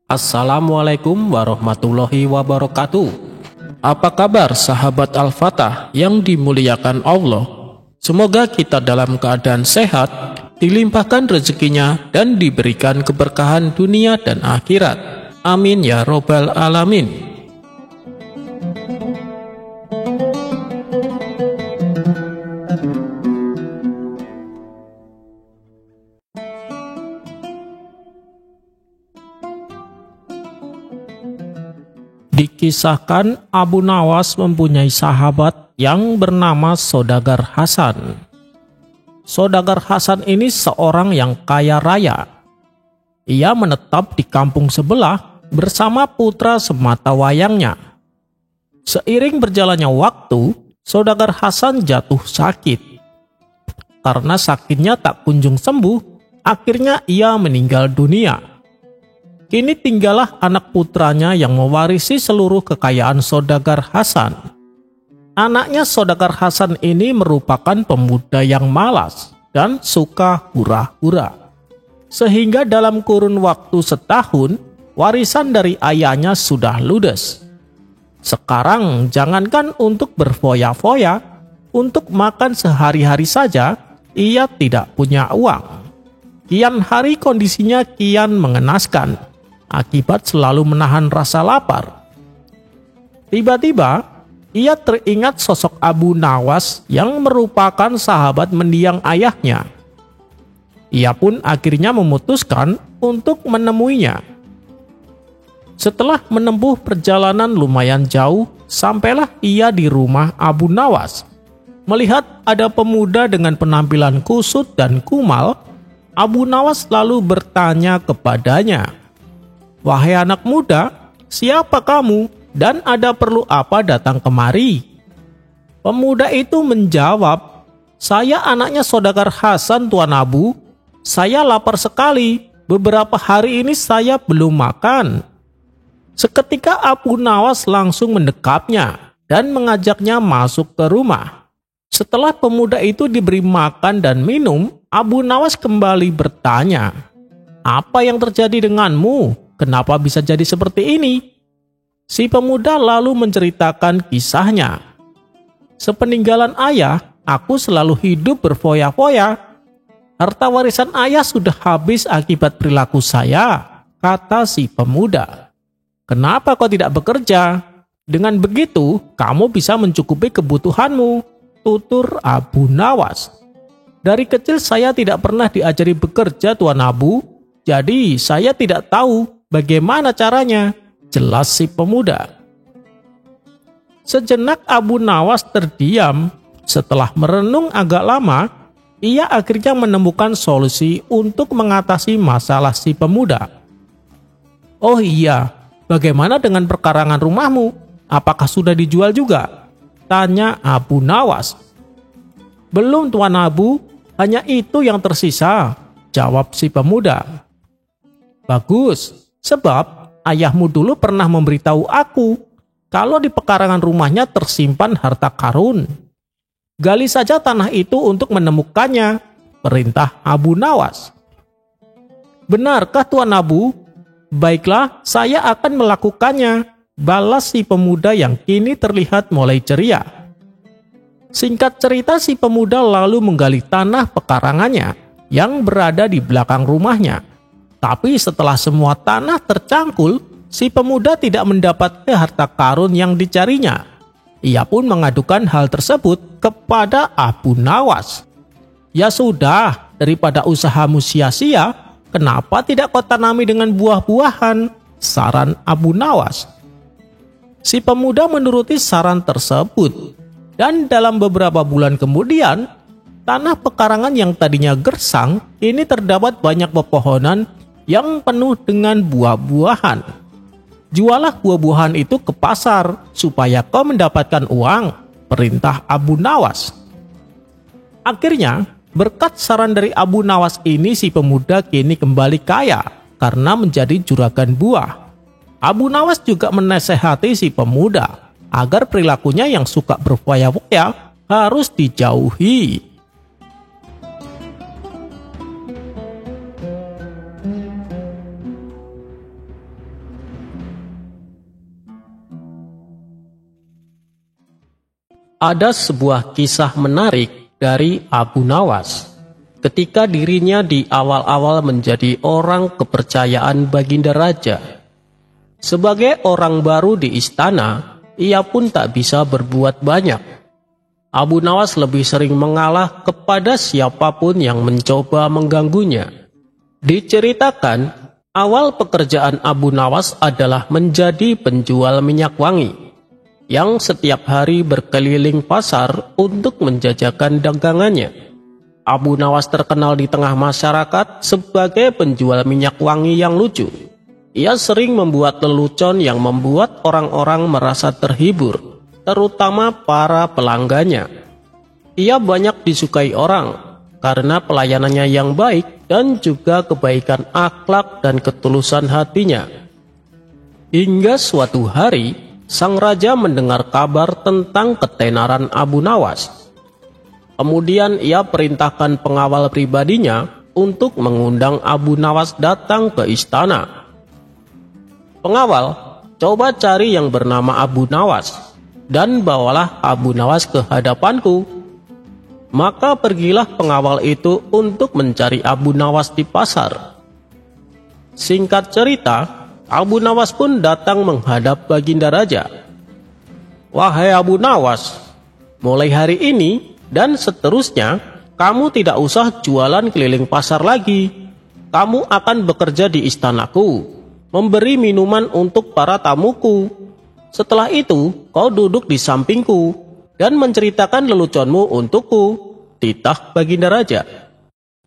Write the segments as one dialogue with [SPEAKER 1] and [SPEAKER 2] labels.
[SPEAKER 1] Assalamualaikum warahmatullahi wabarakatuh. Apa kabar sahabat Al-Fatah yang dimuliakan Allah? Semoga kita dalam keadaan sehat, dilimpahkan rezekinya dan diberikan keberkahan dunia dan akhirat. Amin ya robbal alamin. Dikisahkan Abu Nawas mempunyai sahabat yang bernama Saudagar Hasan. Saudagar Hasan ini seorang yang kaya raya. Ia menetap di kampung sebelah bersama putra sematawayangnya. Seiring berjalannya waktu, Saudagar Hasan jatuh sakit. Karena sakitnya tak kunjung sembuh, akhirnya ia meninggal dunia. Kini tinggallah anak putranya yang mewarisi seluruh kekayaan Saudagar Hasan. Anaknya Saudagar Hasan ini merupakan pemuda yang malas dan suka hura-hura. Sehingga dalam kurun waktu setahun, warisan dari ayahnya sudah ludes. Sekarang jangankan untuk berfoya-foya, untuk makan sehari-hari saja, ia tidak punya uang. Kian hari kondisinya kian mengenaskan, akibat selalu menahan rasa lapar. Tiba-tiba, ia teringat sosok Abu Nawas yang merupakan sahabat mendiang ayahnya. Ia pun akhirnya memutuskan untuk menemuinya. Setelah menempuh perjalanan lumayan jauh, sampailah ia di rumah Abu Nawas. Melihat ada pemuda dengan penampilan kusut dan kumal, Abu Nawas lalu bertanya kepadanya, "Wahai anak muda, siapa kamu dan ada perlu apa datang kemari?" Pemuda itu menjawab, "Saya anaknya Saudagar Hasan, Tuan Abu. Saya lapar sekali. Beberapa hari ini saya belum makan." Seketika Abu Nawas langsung mendekapnya dan mengajaknya masuk ke rumah. Setelah pemuda itu diberi makan dan minum, Abu Nawas kembali bertanya, "Apa yang terjadi denganmu? Kenapa bisa jadi seperti ini?" Si pemuda lalu menceritakan kisahnya. "Sepeninggalan ayah, aku selalu hidup berfoya-foya. Harta warisan ayah sudah habis akibat perilaku saya," kata si pemuda. "Kenapa kau tidak bekerja? Dengan begitu, kamu bisa mencukupi kebutuhanmu," tutur Abu Nawas. "Dari kecil saya tidak pernah diajari bekerja, Tuan Abu. Jadi saya tidak tahu bagaimana caranya," jelas si pemuda. Sejenak Abu Nawas terdiam. Setelah merenung agak lama, ia akhirnya menemukan solusi untuk mengatasi masalah si pemuda. "Oh iya, bagaimana dengan perkarangan rumahmu? Apakah sudah dijual juga?" tanya Abu Nawas. "Belum, Tuan Abu, hanya itu yang tersisa," jawab si pemuda. "Bagus, sebab ayahmu dulu pernah memberitahu aku kalau di pekarangan rumahnya tersimpan harta karun. Gali saja tanah itu untuk menemukannya," perintah Abu Nawas. "Benarkah, Tuan Abu? Baiklah, saya akan melakukannya," balas si pemuda yang kini terlihat mulai ceria. Singkat cerita, si pemuda lalu menggali tanah pekarangannya yang berada di belakang rumahnya. Tapi setelah semua tanah tercangkul, si pemuda tidak mendapatkan harta karun yang dicarinya. Ia pun mengadukan hal tersebut kepada Abu Nawas. "Ya sudah, daripada usahamu sia-sia, kenapa tidak kau tanami dengan buah-buahan?" saran Abu Nawas. Si pemuda menuruti saran tersebut, dan dalam beberapa bulan kemudian, tanah pekarangan yang tadinya gersang ini terdapat banyak pepohonan yang penuh dengan buah-buahan. "Jualah buah-buahan itu ke pasar supaya kau mendapatkan uang," perintah Abu Nawas. Akhirnya, berkat saran dari Abu Nawas ini, si pemuda kini kembali kaya karena menjadi juragan buah. Abu Nawas juga menasehati si pemuda agar perilakunya yang suka berfoya-foya harus dijauhi. Ada sebuah kisah menarik dari Abu Nawas ketika dirinya di awal-awal menjadi orang kepercayaan Baginda Raja. Sebagai orang baru di istana, ia pun tak bisa berbuat banyak. Abu Nawas lebih sering mengalah kepada siapapun yang mencoba mengganggunya. Diceritakan, awal pekerjaan Abu Nawas adalah menjadi penjual minyak wangi yang setiap hari berkeliling pasar untuk menjajakan dagangannya. Abu Nawas terkenal di tengah masyarakat sebagai penjual minyak wangi yang lucu. Ia sering membuat lelucon yang membuat orang-orang merasa terhibur, terutama para pelanggannya. Ia banyak disukai orang karena pelayanannya yang baik dan juga kebaikan akhlak dan ketulusan hatinya. Hingga suatu hari, sang raja mendengar kabar tentang ketenaran Abu Nawas. Kemudian ia perintahkan pengawal pribadinya untuk mengundang Abu Nawas datang ke istana. "Pengawal, coba cari yang bernama Abu Nawas dan bawalah Abu Nawas ke hadapanku." Maka pergilah pengawal itu untuk mencari Abu Nawas di pasar. Singkat cerita, Abu Nawas pun datang menghadap Baginda Raja. "Wahai Abu Nawas, mulai hari ini dan seterusnya, kamu tidak usah jualan keliling pasar lagi. Kamu akan bekerja di istanaku, memberi minuman untuk para tamuku. Setelah itu, kau duduk di sampingku dan menceritakan leluconmu untukku," titah Baginda Raja.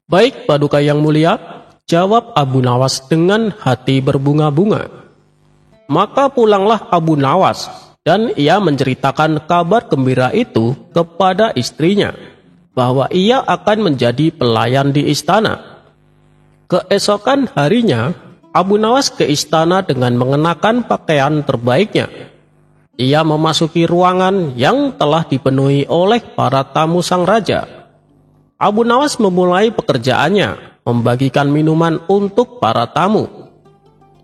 [SPEAKER 1] "Baik, Paduka yang mulia," jawab Abu Nawas dengan hati berbunga-bunga. Maka pulanglah Abu Nawas dan ia menceritakan kabar gembira itu kepada istrinya, bahwa ia akan menjadi pelayan di istana. Keesokan harinya, Abu Nawas ke istana dengan mengenakan pakaian terbaiknya. Ia memasuki ruangan yang telah dipenuhi oleh para tamu sang raja. Abu Nawas memulai pekerjaannya, membagikan minuman untuk para tamu.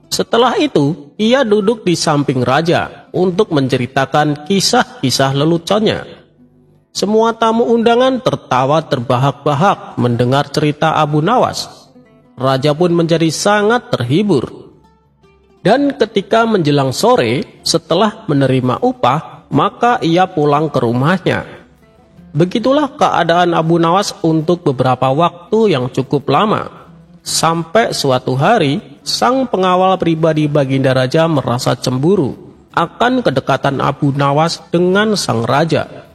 [SPEAKER 1] Setelah itu, ia duduk di samping raja untuk menceritakan kisah-kisah leluconnya. Semua tamu undangan tertawa terbahak-bahak mendengar cerita Abu Nawas. Raja pun menjadi sangat terhibur. Dan ketika menjelang sore, setelah menerima upah, maka ia pulang ke rumahnya. Begitulah keadaan Abu Nawas untuk beberapa waktu yang cukup lama. Sampai suatu hari, sang pengawal pribadi Baginda Raja merasa cemburu akan kedekatan Abu Nawas dengan sang raja.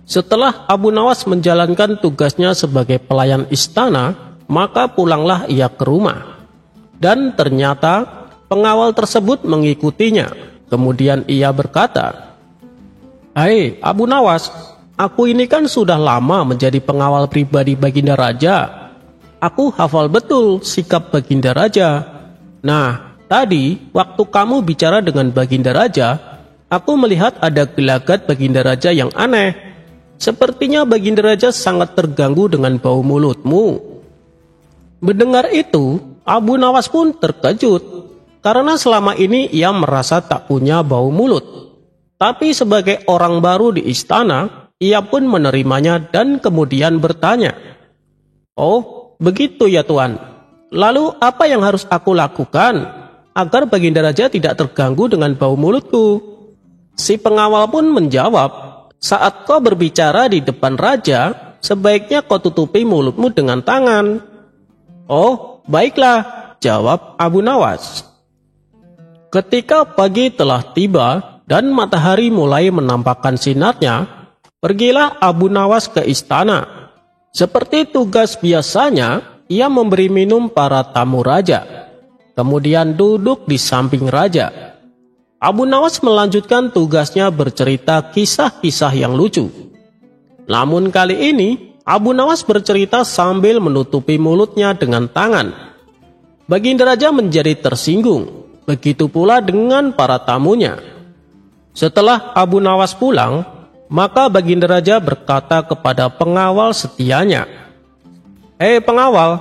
[SPEAKER 1] Setelah Abu Nawas menjalankan tugasnya sebagai pelayan istana, maka pulanglah ia ke rumah. Dan ternyata pengawal tersebut mengikutinya. Kemudian ia berkata, "Hai Abu Nawas, aku ini kan sudah lama menjadi pengawal pribadi Baginda Raja. Aku hafal betul sikap Baginda Raja. Nah, tadi waktu kamu bicara dengan Baginda Raja, aku melihat ada gelagat Baginda Raja yang aneh. Sepertinya Baginda Raja sangat terganggu dengan bau mulutmu." Mendengar itu, Abu Nawas pun terkejut, karena selama ini ia merasa tak punya bau mulut. Tapi sebagai orang baru di istana, ia pun menerimanya dan kemudian bertanya, "Oh, begitu ya Tuan. Lalu apa yang harus aku lakukan agar Baginda Raja tidak terganggu dengan bau mulutku?" Si pengawal pun menjawab, "Saat kau berbicara di depan raja, sebaiknya kau tutupi mulutmu dengan tangan." "Oh, baiklah," jawab Abu Nawas. Ketika pagi telah tiba dan matahari mulai menampakkan sinarnya, pergilah Abu Nawas ke istana. Seperti tugas biasanya, ia memberi minum para tamu raja, kemudian duduk di samping raja. Abu Nawas melanjutkan tugasnya bercerita kisah-kisah yang lucu. Namun kali ini, Abu Nawas bercerita sambil menutupi mulutnya dengan tangan. Baginda Raja menjadi tersinggung, begitu pula dengan para tamunya. Setelah Abu Nawas pulang, maka Baginda Raja berkata kepada pengawal setianya, "Hei pengawal,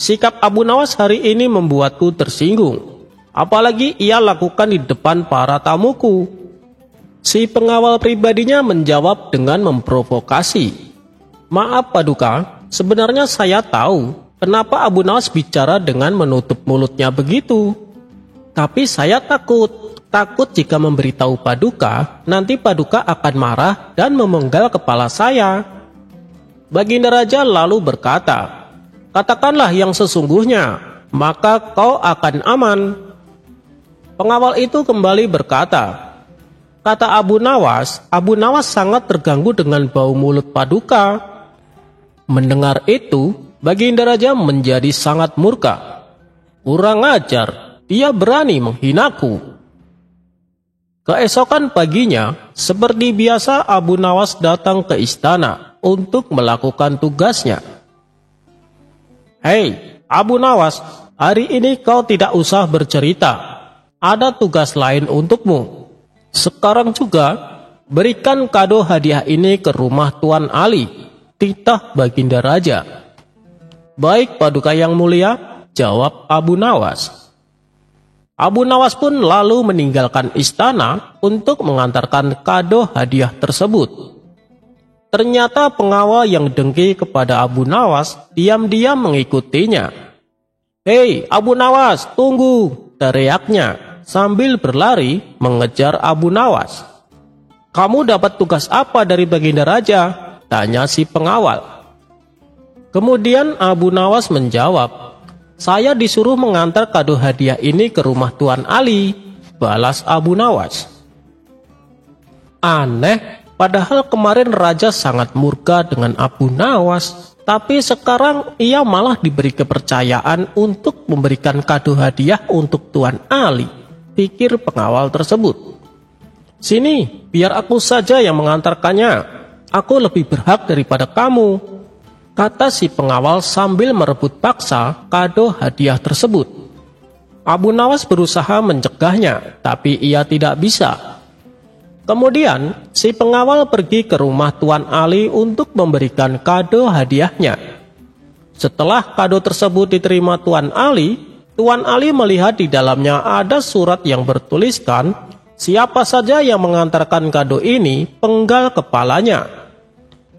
[SPEAKER 1] sikap Abu Nawas hari ini membuatku tersinggung. Apalagi ia lakukan di depan para tamuku." Si pengawal pribadinya menjawab dengan memprovokasi. "Maaf Paduka, sebenarnya saya tahu kenapa Abu Nawas bicara dengan menutup mulutnya begitu. Tapi saya takut jika memberitahu Paduka, nanti Paduka akan marah dan memenggal kepala saya." Baginda Raja lalu berkata, "Katakanlah yang sesungguhnya, maka kau akan aman." Pengawal itu kembali berkata, "Kata Abu Nawas sangat terganggu dengan bau mulut Paduka." Mendengar itu, Baginda Raja menjadi sangat murka. "Kurang ajar, dia berani menghinaku." Keesokan paginya, seperti biasa Abu Nawas datang ke istana untuk melakukan tugasnya. "Hei, Abu Nawas, hari ini kau tidak usah bercerita. Ada tugas lain untukmu. Sekarang juga berikan kado hadiah ini ke rumah Tuan Ali," titah Baginda Raja. "Baik Paduka yang mulia," jawab Abu Nawas. Abu Nawas pun lalu meninggalkan istana untuk mengantarkan kado hadiah tersebut. Ternyata pengawal yang dengki kepada Abu Nawas diam-diam mengikutinya. "Hei Abu Nawas, tunggu!" teriaknya sambil berlari mengejar Abu Nawas. "Kamu dapat tugas apa dari Baginda Raja?" tanya si pengawal. Kemudian Abu Nawas menjawab, "Saya disuruh mengantar kado hadiah ini ke rumah Tuan Ali," balas Abu Nawas. Aneh, padahal kemarin Raja sangat murka dengan Abu Nawas, tapi sekarang ia malah diberi kepercayaan untuk memberikan kado hadiah untuk Tuan Ali, pikir pengawal tersebut. "Sini, biar aku saja yang mengantarkannya. Aku lebih berhak daripada kamu," kata si pengawal sambil merebut paksa kado hadiah tersebut. Abu Nawas berusaha mencegahnya, tapi ia tidak bisa. Kemudian, si pengawal pergi ke rumah Tuan Ali untuk memberikan kado hadiahnya. Setelah kado tersebut diterima Tuan Ali melihat di dalamnya ada surat yang bertuliskan, "Siapa saja yang mengantarkan kado ini, penggal kepalanya."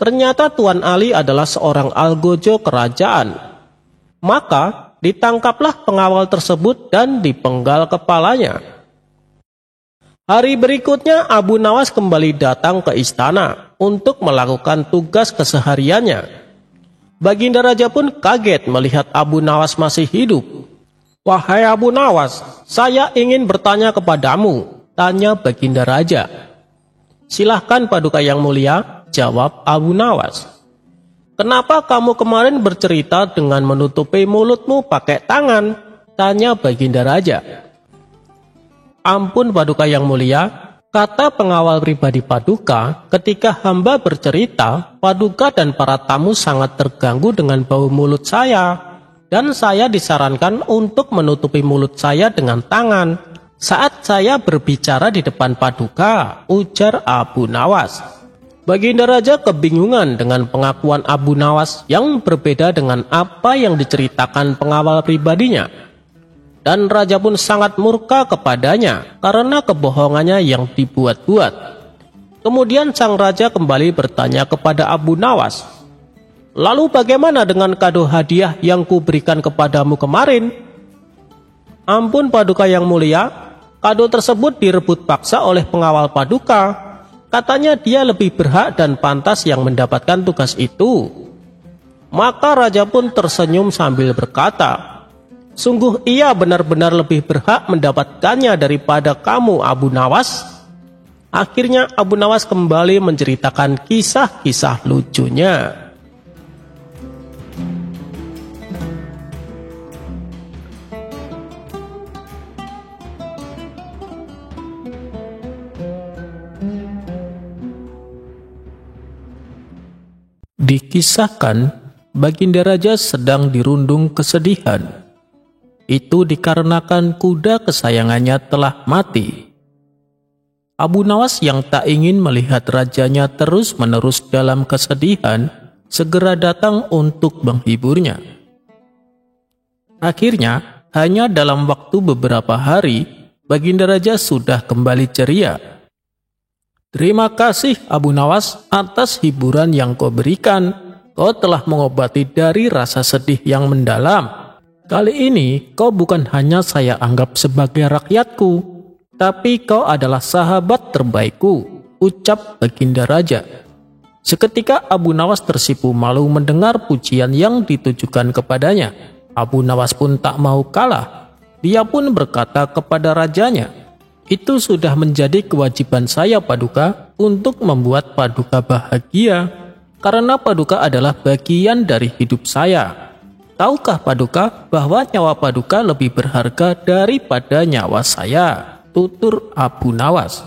[SPEAKER 1] Ternyata Tuan Ali adalah seorang algojo kerajaan. Maka ditangkaplah pengawal tersebut dan dipenggal kepalanya. Hari berikutnya Abu Nawas kembali datang ke istana untuk melakukan tugas kesehariannya. Baginda Raja pun kaget melihat Abu Nawas masih hidup. "Wahai Abu Nawas, saya ingin bertanya kepadamu," tanya Baginda Raja. "Silahkan Paduka yang mulia," jawab Abu Nawas. "Kenapa kamu kemarin bercerita dengan menutupi mulutmu pakai tangan?" tanya Baginda Raja. "Ampun Paduka yang mulia," kata pengawal pribadi Paduka, "ketika hamba bercerita, Paduka dan para tamu sangat terganggu dengan bau mulut saya, dan saya disarankan untuk menutupi mulut saya dengan tangan saat saya berbicara di depan Paduka," ujar Abu Nawas. Baginda Raja kebingungan dengan pengakuan Abu Nawas yang berbeda dengan apa yang diceritakan pengawal pribadinya. Dan Raja pun sangat murka kepadanya karena kebohongannya yang dibuat-buat. Kemudian sang Raja kembali bertanya kepada Abu Nawas, "Lalu bagaimana dengan kado hadiah yang kuberikan kepadamu kemarin?" "Ampun Paduka yang mulia, kado tersebut direbut paksa oleh pengawal Paduka. Katanya dia lebih berhak dan pantas yang mendapatkan tugas itu." Maka Raja pun tersenyum sambil berkata, "Sungguh ia benar-benar lebih berhak mendapatkannya daripada kamu Abu Nawas." Akhirnya Abu Nawas kembali menceritakan kisah-kisah lucunya. Dikisahkan, Baginda Raja sedang dirundung kesedihan. Itu dikarenakan kuda kesayangannya telah mati. Abu Nawas yang tak ingin melihat rajanya terus-menerus dalam kesedihan, segera datang untuk menghiburnya. Akhirnya, hanya dalam waktu beberapa hari, Baginda Raja sudah kembali ceria. Terima kasih Abu Nawas atas hiburan yang kau berikan. Kau telah mengobati dari rasa sedih yang mendalam. Kali ini kau bukan hanya saya anggap sebagai rakyatku, tapi kau adalah sahabat terbaikku, ucap Baginda Raja. Seketika Abu Nawas tersipu malu mendengar pujian yang ditujukan kepadanya. Abu Nawas pun tak mau kalah. Dia pun berkata kepada rajanya, "Itu sudah menjadi kewajiban saya Paduka untuk membuat Paduka bahagia, karena Paduka adalah bagian dari hidup saya. Tahukah Paduka bahwa nyawa Paduka lebih berharga daripada nyawa saya?" tutur Abu Nawas.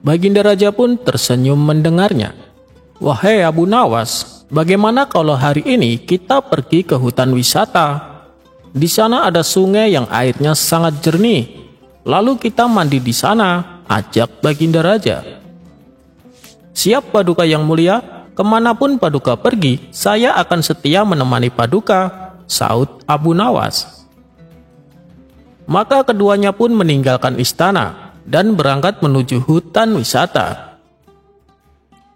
[SPEAKER 1] Baginda Raja pun tersenyum mendengarnya. "Wahai Abu Nawas, bagaimana kalau hari ini kita pergi ke hutan wisata? Di sana ada sungai yang airnya sangat jernih. Lalu kita mandi di sana," ajak Baginda Raja. "Siap Paduka yang mulia, kemanapun Paduka pergi, saya akan setia menemani Paduka," saut Abu Nawas. Maka keduanya pun meninggalkan istana dan berangkat menuju hutan wisata.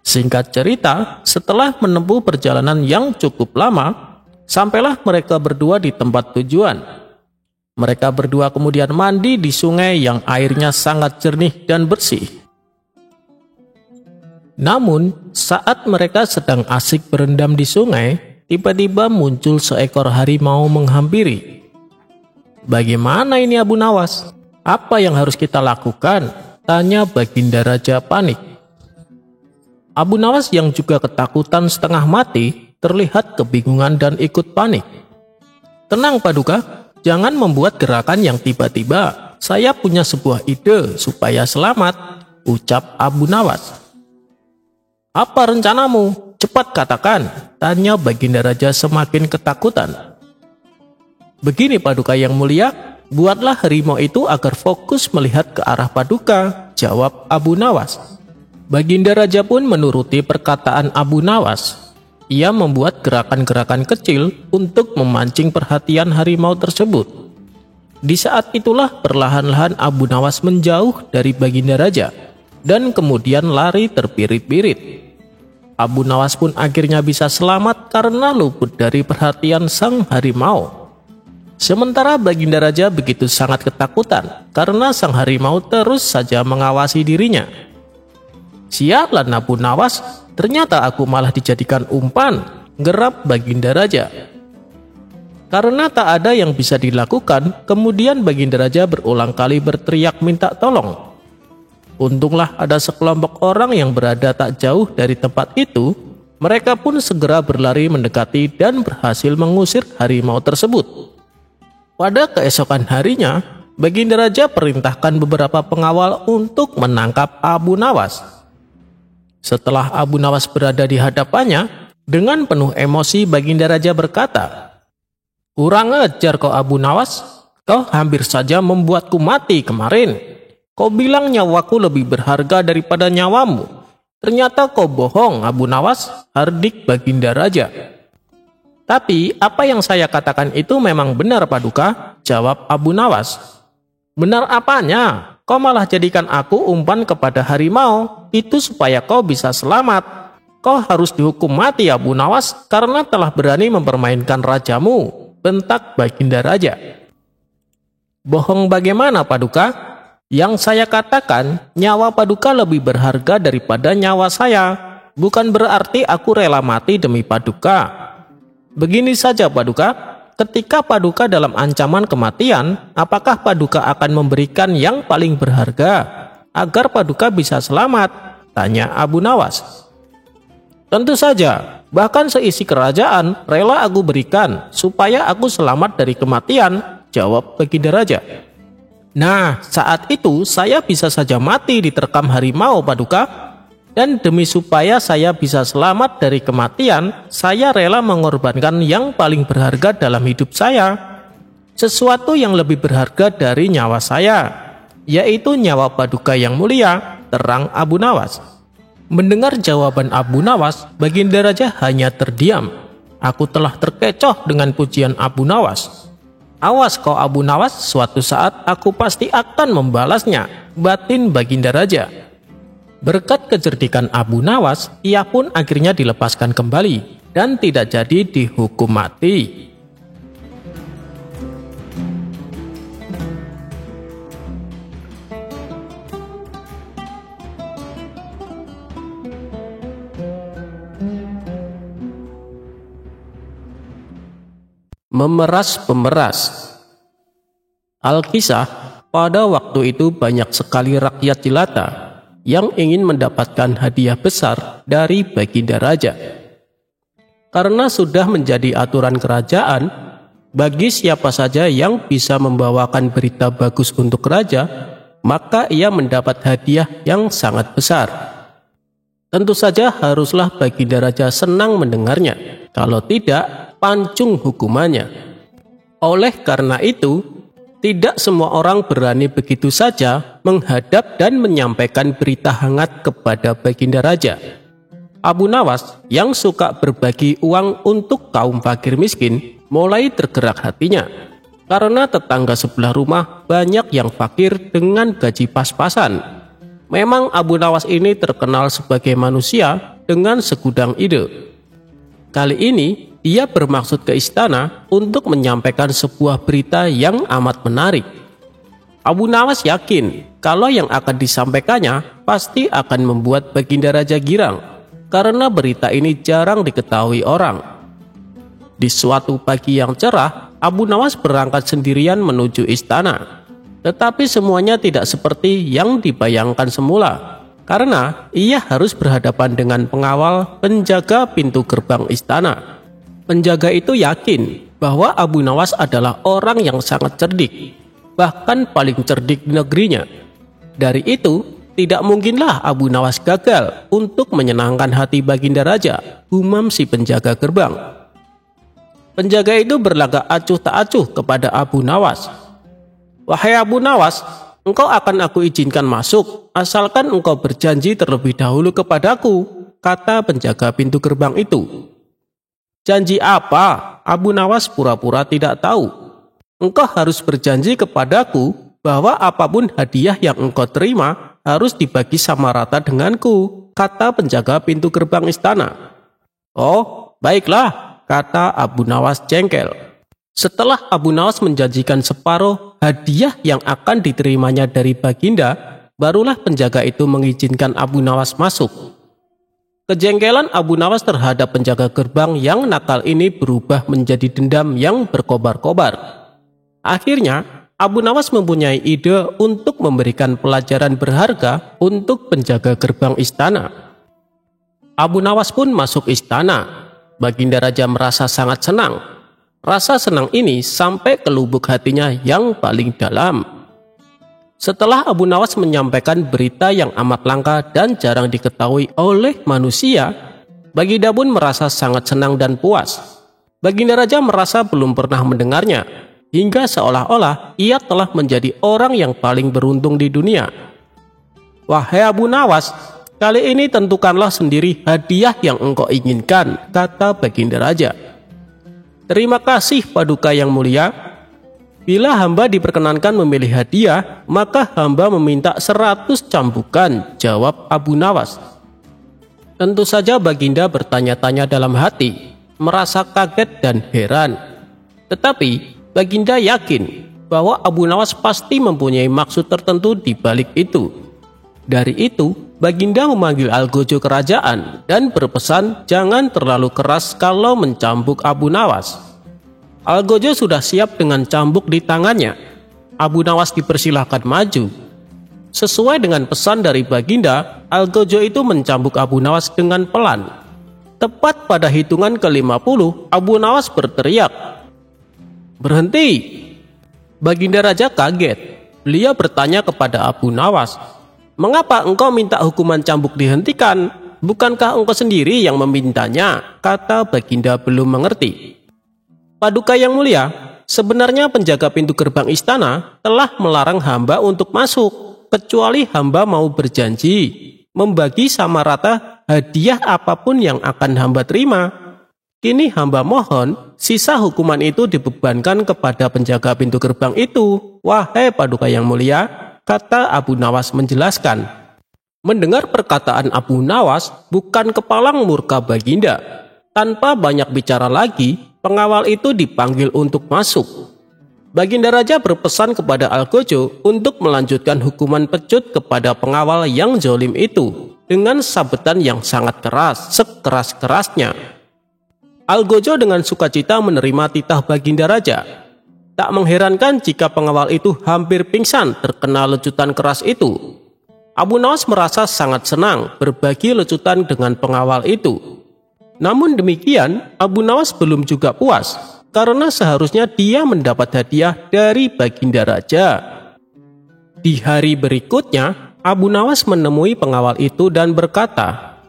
[SPEAKER 1] Singkat cerita, setelah menempuh perjalanan yang cukup lama, sampailah mereka berdua di tempat tujuan. Mereka berdua kemudian mandi di sungai yang airnya sangat jernih dan bersih. Namun, saat mereka sedang asik berendam di sungai, tiba-tiba muncul seekor harimau menghampiri. "Bagaimana ini Abu Nawas? Apa yang harus kita lakukan?" tanya Baginda Raja panik. Abu Nawas yang juga ketakutan setengah mati, terlihat kebingungan dan ikut panik. "Tenang Paduka, jangan membuat gerakan yang tiba-tiba. Saya punya sebuah ide supaya selamat," ucap Abu Nawas. "Apa rencanamu? Cepat katakan," tanya Baginda Raja semakin ketakutan. "Begini Paduka yang mulia, buatlah harimau itu agar fokus melihat ke arah Paduka," jawab Abu Nawas. Baginda Raja pun menuruti perkataan Abu Nawas. Ia membuat gerakan-gerakan kecil untuk memancing perhatian harimau tersebut. Di saat itulah perlahan-lahan Abu Nawas menjauh dari Baginda Raja dan kemudian lari terpirit-pirit. Abu Nawas pun akhirnya bisa selamat karena luput dari perhatian sang harimau. Sementara Baginda Raja begitu sangat ketakutan karena sang harimau terus saja mengawasi dirinya. "Sialan Abu Nawas, ternyata aku malah dijadikan umpan," gerap Baginda Raja. Karena tak ada yang bisa dilakukan, kemudian Baginda Raja berulang kali berteriak minta tolong. Untunglah ada sekelompok orang yang berada tak jauh dari tempat itu. Mereka pun segera berlari mendekati dan berhasil mengusir harimau tersebut. Pada keesokan harinya, Baginda Raja perintahkan beberapa pengawal untuk menangkap Abu Nawas. Setelah Abu Nawas berada di hadapannya, dengan penuh emosi Baginda Raja berkata, "Kurang ajar kau Abu Nawas, kau hampir saja membuatku mati kemarin. Kau bilang nyawaku lebih berharga daripada nyawamu. Ternyata kau bohong Abu Nawas," hardik Baginda Raja. "Tapi apa yang saya katakan itu memang benar Paduka," jawab Abu Nawas. "Benar apanya? Kau malah jadikan aku umpan kepada harimau. Itu supaya kau bisa selamat. Kau harus dihukum mati Abu Nawas karena telah berani mempermainkan rajamu," bentak Baginda Raja. "Bohong bagaimana Paduka? Yang saya katakan, nyawa Paduka lebih berharga daripada nyawa saya. Bukan berarti aku rela mati demi Paduka. Begini saja Paduka, ketika Paduka dalam ancaman kematian, apakah Paduka akan memberikan yang paling berharga agar Paduka bisa selamat?" tanya Abu Nawas. "Tentu saja, bahkan seisi kerajaan rela aku berikan supaya aku selamat dari kematian," jawab Baginda Raja. "Nah, saat itu saya bisa saja mati diterkam harimau Paduka. Dan demi supaya saya bisa selamat dari kematian, saya rela mengorbankan yang paling berharga dalam hidup saya. Sesuatu yang lebih berharga dari nyawa saya, yaitu nyawa Paduka yang mulia," terang Abu Nawas. Mendengar jawaban Abu Nawas, Baginda Raja hanya terdiam. "Aku telah terkecoh dengan pujian Abu Nawas. Awas kau Abu Nawas, suatu saat aku pasti akan membalasnya," batin Baginda Raja. Berkat kecerdikan Abu Nawas, ia pun akhirnya dilepaskan kembali dan tidak jadi dihukum mati. Memeras pemeras. Alkisah, pada waktu itu banyak sekali rakyat jelata yang ingin mendapatkan hadiah besar dari Baginda Raja. Karena sudah menjadi aturan kerajaan, bagi siapa saja yang bisa membawakan berita bagus untuk raja, maka ia mendapat hadiah yang sangat besar. Tentu saja haruslah Baginda Raja senang mendengarnya, kalau tidak, pancung hukumannya. Oleh karena itu, tidak semua orang berani begitu saja menghadap dan menyampaikan berita hangat kepada Baginda Raja. Abu Nawas yang suka berbagi uang untuk kaum fakir miskin mulai tergerak hatinya. Karena tetangga sebelah rumah banyak yang fakir dengan gaji pas-pasan. Memang Abu Nawas ini terkenal sebagai manusia dengan segudang ide. Kali ini dia bermaksud ke istana untuk menyampaikan sebuah berita yang amat menarik. Abu Nawas yakin kalau yang akan disampaikannya pasti akan membuat Baginda Raja girang, karena berita ini jarang diketahui orang. Di suatu pagi yang cerah, Abu Nawas berangkat sendirian menuju istana. Tetapi semuanya tidak seperti yang dibayangkan semula, karena ia harus berhadapan dengan pengawal penjaga pintu gerbang istana. Penjaga itu yakin bahwa Abu Nawas adalah orang yang sangat cerdik, bahkan paling cerdik di negerinya. Dari itu, tidak mungkinlah Abu Nawas gagal untuk menyenangkan hati Baginda Raja, gumam si penjaga gerbang. Penjaga itu berlagak acuh tak acuh kepada Abu Nawas. "Wahai Abu Nawas, engkau akan aku izinkan masuk, asalkan engkau berjanji terlebih dahulu kepadaku," kata penjaga pintu gerbang itu. "Janji apa?" Abu Nawas pura-pura tidak tahu. "Engkau harus berjanji kepadaku bahwa apapun hadiah yang engkau terima harus dibagi sama rata denganku," kata penjaga pintu gerbang istana. "Oh, baiklah," kata Abu Nawas jengkel. Setelah Abu Nawas menjanjikan separuh hadiah yang akan diterimanya dari Baginda, barulah penjaga itu mengizinkan Abu Nawas masuk. Kejengkelan Abu Nawas terhadap penjaga gerbang yang nakal ini berubah menjadi dendam yang berkobar-kobar. Akhirnya, Abu Nawas mempunyai ide untuk memberikan pelajaran berharga untuk penjaga gerbang istana. Abu Nawas pun masuk istana. Baginda Raja merasa sangat senang. Rasa senang ini sampai ke lubuk hatinya yang paling dalam. Setelah Abu Nawas menyampaikan berita yang amat langka dan jarang diketahui oleh manusia, Baginda pun merasa sangat senang dan puas. Baginda Raja merasa belum pernah mendengarnya, hingga seolah-olah ia telah menjadi orang yang paling beruntung di dunia. "Wahai Abu Nawas, kali ini tentukanlah sendiri hadiah yang engkau inginkan," kata Baginda Raja. "Terima kasih Paduka yang mulia. Bila hamba diperkenankan memilih hadiah, maka hamba meminta 100 cambukan," jawab Abu Nawas. Tentu saja Baginda bertanya-tanya dalam hati, merasa kaget dan heran. Tetapi Baginda yakin bahwa Abu Nawas pasti mempunyai maksud tertentu di balik itu. Dari itu, Baginda memanggil algojo kerajaan dan berpesan jangan terlalu keras kalau mencambuk Abu Nawas. Algojo sudah siap dengan cambuk di tangannya. Abu Nawas dipersilahkan maju. Sesuai dengan pesan dari Baginda, algojo itu mencambuk Abu Nawas dengan pelan. Tepat pada hitungan ke-50, Abu Nawas berteriak, "Berhenti!" Baginda Raja kaget. Beliau bertanya kepada Abu Nawas, "Mengapa engkau minta hukuman cambuk dihentikan? Bukankah engkau sendiri yang memintanya?" Kata Baginda belum mengerti. "Paduka yang mulia, sebenarnya penjaga pintu gerbang istana telah melarang hamba untuk masuk, kecuali hamba mau berjanji membagi sama rata hadiah apapun yang akan hamba terima. Kini hamba mohon sisa hukuman itu dibebankan kepada penjaga pintu gerbang itu, wahai Paduka yang mulia," kata Abu Nawas menjelaskan. Mendengar perkataan Abu Nawas, bukan kepalang murka Baginda. Tanpa banyak bicara lagi, pengawal itu dipanggil untuk masuk. Baginda Raja berpesan kepada Algojo untuk melanjutkan hukuman pecut kepada pengawal yang zalim itu dengan sabetan yang sangat keras, sekeras-kerasnya. Algojo dengan sukacita menerima titah Baginda Raja. Tak mengherankan jika pengawal itu hampir pingsan terkena lecutan keras itu. Abu Nawas merasa sangat senang berbagi lecutan dengan pengawal itu. Namun demikian, Abu Nawas belum juga puas, karena seharusnya dia mendapat hadiah dari Baginda Raja. Di hari berikutnya, Abu Nawas menemui pengawal itu dan berkata,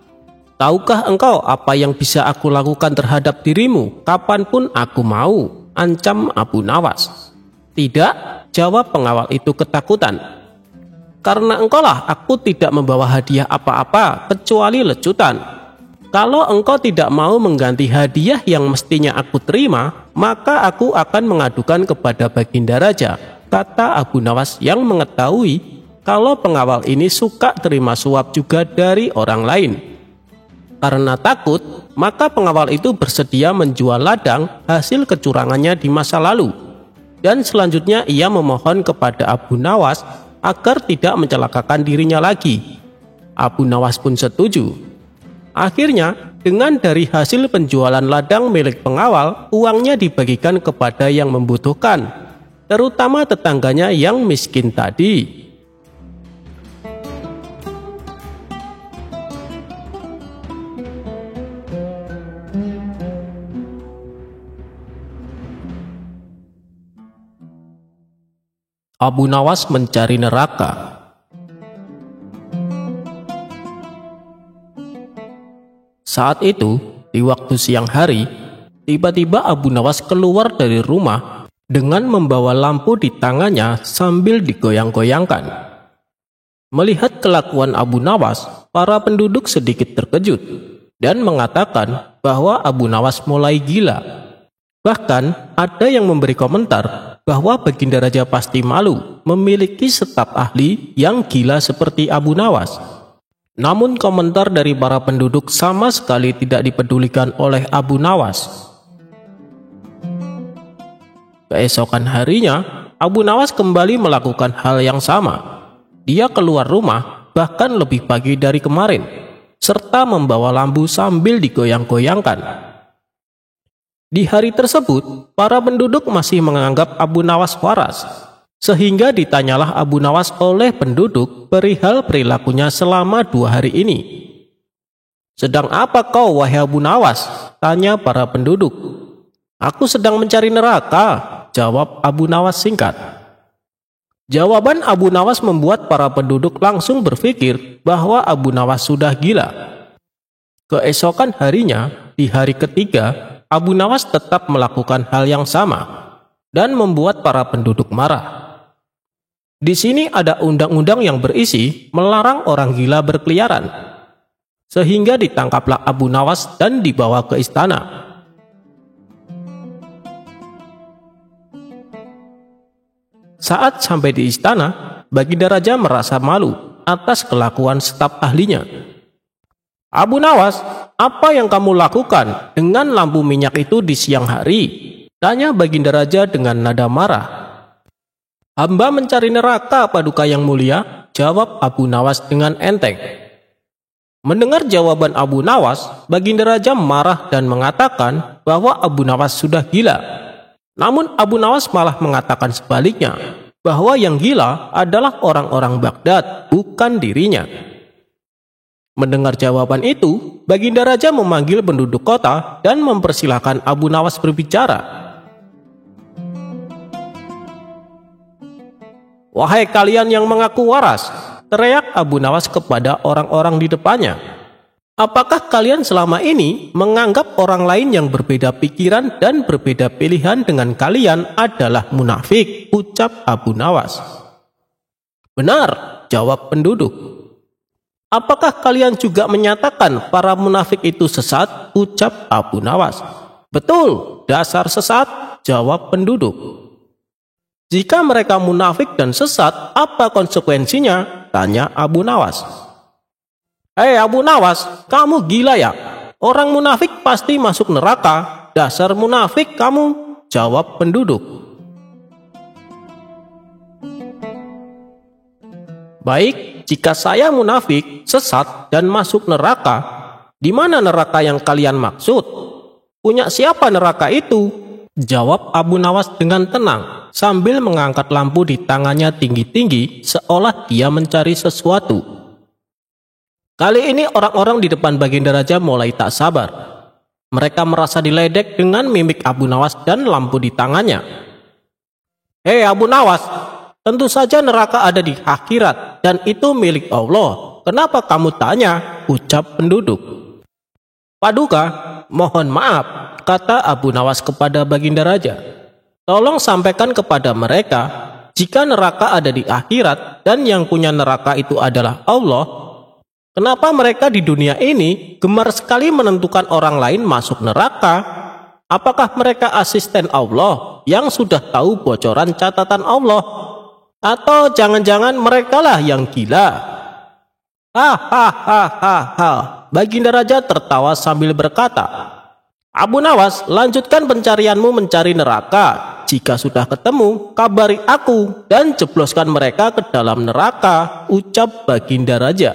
[SPEAKER 1] "Tahukah engkau apa yang bisa aku lakukan terhadap dirimu kapanpun aku mau?" ancam Abu Nawas. "Tidak," jawab pengawal itu ketakutan. "Karena engkaulah aku tidak membawa hadiah apa-apa kecuali lecutan. Kalau engkau tidak mau mengganti hadiah yang mestinya aku terima, maka aku akan mengadukan kepada Baginda Raja," kata Abu Nawas yang mengetahui kalau pengawal ini suka terima suap juga dari orang lain. Karena takut, maka pengawal itu bersedia menjual ladang hasil kecurangannya di masa lalu. Dan selanjutnya ia memohon kepada Abu Nawas agar tidak mencelakakan dirinya lagi. Abu Nawas pun setuju. Akhirnya, dengan dari hasil penjualan ladang milik pengawal, uangnya dibagikan kepada yang membutuhkan, terutama tetangganya yang miskin tadi. Abu Nawas mencari neraka. Saat itu, di waktu siang hari, tiba-tiba Abu Nawas keluar dari rumah dengan membawa lampu di tangannya sambil digoyang-goyangkan. Melihat kelakuan Abu Nawas, para penduduk sedikit terkejut dan mengatakan bahwa Abu Nawas mulai gila. Bahkan ada yang memberi komentar bahwa Baginda Raja pasti malu memiliki staf ahli yang gila seperti Abu Nawas. Namun komentar dari para penduduk sama sekali tidak dipedulikan oleh Abu Nawas. Keesokan harinya, Abu Nawas kembali melakukan hal yang sama. Dia keluar rumah bahkan lebih pagi dari kemarin, serta membawa lampu sambil digoyang-goyangkan. Di hari tersebut, para penduduk masih menganggap Abu Nawas waras, sehingga ditanyalah Abu Nawas oleh penduduk perihal perilakunya selama 2 hari ini. "Sedang apa kau, wahai Abu Nawas?" tanya para penduduk. "Aku sedang mencari neraka," jawab Abu Nawas singkat. Jawaban Abu Nawas membuat para penduduk langsung berpikir bahwa Abu Nawas sudah gila. Keesokan harinya, di hari ketiga, Abu Nawas tetap melakukan hal yang sama dan membuat para penduduk marah. Di sini ada undang-undang yang berisi melarang orang gila berkeliaran, sehingga ditangkaplah Abu Nawas dan dibawa ke istana. Saat sampai di istana, Baginda Raja merasa malu atas kelakuan staf ahlinya. "Abu Nawas, apa yang kamu lakukan dengan lampu minyak itu di siang hari?" tanya Baginda Raja dengan nada marah. "Hamba mencari neraka, Paduka yang mulia," jawab Abu Nawas dengan enteng. Mendengar jawaban Abu Nawas, Baginda Raja marah dan mengatakan bahwa Abu Nawas sudah gila. Namun Abu Nawas malah mengatakan sebaliknya, bahwa yang gila adalah orang-orang Baghdad, bukan dirinya. Mendengar jawaban itu, Baginda Raja memanggil penduduk kota dan mempersilahkan Abu Nawas berbicara. "Wahai kalian yang mengaku waras," teriak Abu Nawas kepada orang-orang di depannya. "Apakah kalian selama ini menganggap orang lain yang berbeda pikiran dan berbeda pilihan dengan kalian adalah munafik?" ucap Abu Nawas. "Benar," jawab penduduk. "Apakah kalian juga menyatakan para munafik itu sesat?" ucap Abu Nawas. "Betul, dasar sesat," jawab penduduk. "Jika mereka munafik dan sesat, apa konsekuensinya?" tanya Abu Nawas. Hei Abu Nawas, kamu gila ya? Orang munafik pasti masuk neraka. Dasar munafik kamu, jawab penduduk. Baik, jika saya munafik, sesat, dan masuk neraka, di mana neraka yang kalian maksud? Punya siapa neraka itu? Jawab Abu Nawas dengan tenang, sambil mengangkat lampu di tangannya tinggi-tinggi, seolah dia mencari sesuatu. Kali ini orang-orang di depan Baginda Raja mulai tak sabar. Mereka merasa diledek dengan mimik Abu Nawas dan lampu di tangannya. Hei Abu Nawas, tentu saja neraka ada di akhirat dan itu milik Allah. Kenapa kamu tanya? Ucap penduduk. Paduka, mohon maaf, kata Abu Nawas kepada Baginda Raja. Tolong sampaikan kepada mereka, jika neraka ada di akhirat dan yang punya neraka itu adalah Allah, kenapa mereka di dunia ini gemar sekali menentukan orang lain masuk neraka? Apakah mereka asisten Allah yang sudah tahu bocoran catatan Allah? Atau jangan-jangan merekalah yang gila? Hahaha. Baginda Raja tertawa sambil berkata, Abu Nawas, lanjutkan pencarianmu mencari neraka. Jika sudah ketemu, kabari aku dan jebloskan mereka ke dalam neraka, ucap Baginda Raja.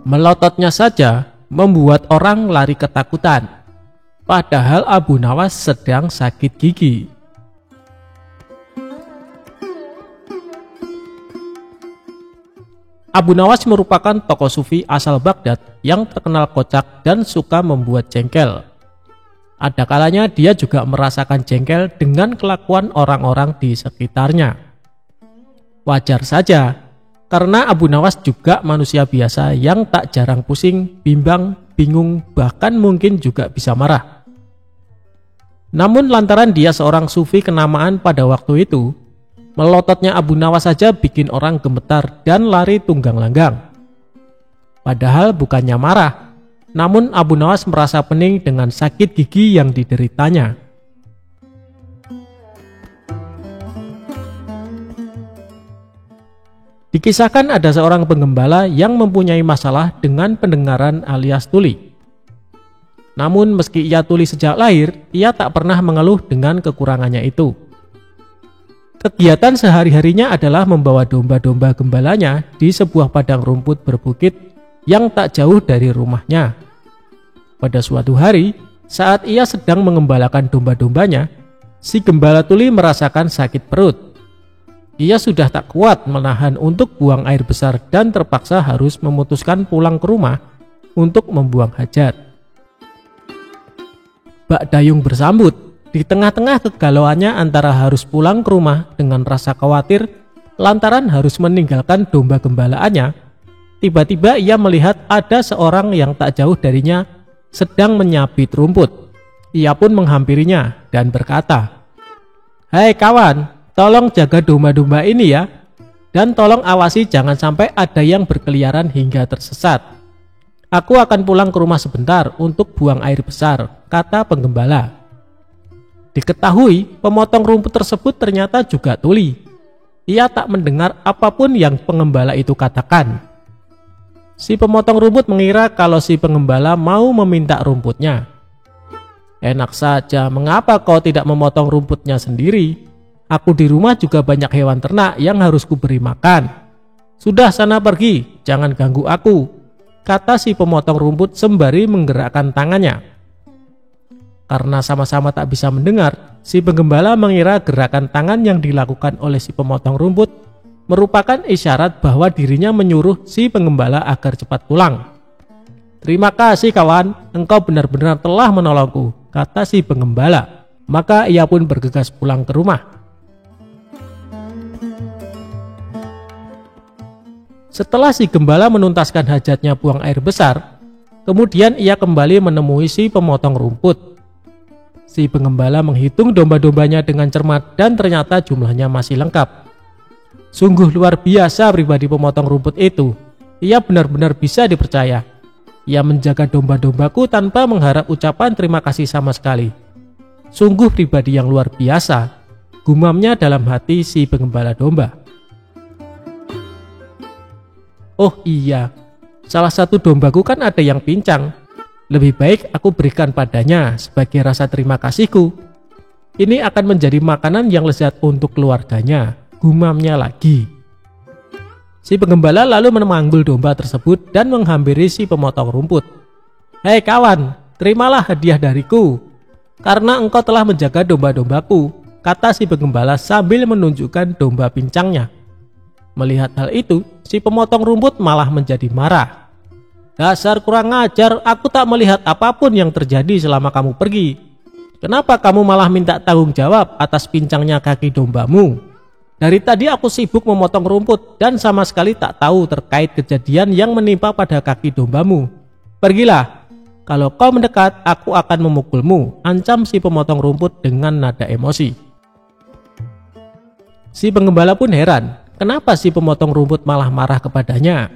[SPEAKER 1] Melototnya saja membuat orang lari ketakutan, padahal Abu Nawas sedang sakit gigi. Abu Nawas merupakan tokoh sufi asal Baghdad yang terkenal kocak dan suka membuat jengkel. Ada kalanya dia juga merasakan jengkel dengan kelakuan orang-orang di sekitarnya. Wajar saja, karena Abu Nawas juga manusia biasa yang tak jarang pusing, bimbang, bingung, bahkan mungkin juga bisa marah. Namun lantaran dia seorang sufi kenamaan pada waktu itu, melototnya Abu Nawas saja bikin orang gemetar dan lari tunggang langgang. Padahal bukannya marah, namun Abu Nawas merasa pening dengan sakit gigi yang dideritanya. Dikisahkan ada seorang penggembala yang mempunyai masalah dengan pendengaran alias tuli. Namun meski ia tuli sejak lahir, ia tak pernah mengeluh dengan kekurangannya itu. Kegiatan sehari-harinya adalah membawa domba-domba gembalanya di sebuah padang rumput berbukit yang tak jauh dari rumahnya. Pada suatu hari, saat ia sedang mengembalakan domba-dombanya, si gembala tuli merasakan sakit perut. Ia sudah tak kuat menahan untuk buang air besar dan terpaksa harus memutuskan pulang ke rumah untuk membuang hajat. Bak Dayung bersambut. Di tengah-tengah kegalauannya antara harus pulang ke rumah dengan rasa khawatir lantaran harus meninggalkan domba gembalaannya, tiba-tiba ia melihat ada seorang yang tak jauh darinya sedang menyabit rumput. Ia pun menghampirinya dan berkata, "Hai kawan, tolong jaga domba-domba ini ya, dan tolong awasi jangan sampai ada yang berkeliaran hingga tersesat. Aku akan pulang ke rumah sebentar untuk buang air besar," kata penggembala. Diketahui pemotong rumput tersebut ternyata juga tuli. Ia tak mendengar apapun yang pengembala itu katakan. Si pemotong rumput mengira kalau si pengembala mau meminta rumputnya. "Enak saja, mengapa kau tidak memotong rumputnya sendiri? Aku di rumah juga banyak hewan ternak yang harus kuberi makan. Sudah sana pergi, jangan ganggu aku," kata si pemotong rumput sembari menggerakkan tangannya. Karena sama-sama tak bisa mendengar, si penggembala mengira gerakan tangan yang dilakukan oleh si pemotong rumput merupakan isyarat bahwa dirinya menyuruh si penggembala agar cepat pulang. "Terima kasih kawan, engkau benar-benar telah menolongku," kata si penggembala. Maka ia pun bergegas pulang ke rumah. Setelah si gembala menuntaskan hajatnya buang air besar, kemudian ia kembali menemui si pemotong rumput. Si pengembala menghitung domba-dombanya dengan cermat dan ternyata jumlahnya masih lengkap. Sungguh luar biasa pribadi pemotong rumput itu. Ia benar-benar bisa dipercaya. Ia menjaga domba-dombaku tanpa mengharap ucapan terima kasih sama sekali. Sungguh pribadi yang luar biasa. gumamnya dalam hati si penggembala domba. Oh iya, salah satu dombaku kan ada yang pincang. Lebih baik aku berikan padanya sebagai rasa terima kasihku. Ini akan menjadi makanan yang lezat untuk keluarganya, gumamnya lagi. Si penggembala lalu memanggul domba tersebut dan menghampiri si pemotong rumput. Hei kawan, terimalah hadiah dariku, karena engkau telah menjaga domba-dombaku, kata si penggembala sambil menunjukkan domba pincangnya. Melihat hal itu, si pemotong rumput malah menjadi marah. Dasar kurang ajar, aku tak melihat apapun yang terjadi selama kamu pergi. Kenapa kamu malah minta tanggung jawab atas pincangnya kaki dombamu? Dari tadi aku sibuk memotong rumput dan sama sekali tak tahu terkait kejadian yang menimpa pada kaki dombamu. Pergilah, kalau kau mendekat aku akan memukulmu, ancam si pemotong rumput dengan nada emosi. Si penggembala pun heran, kenapa si pemotong rumput malah marah kepadanya.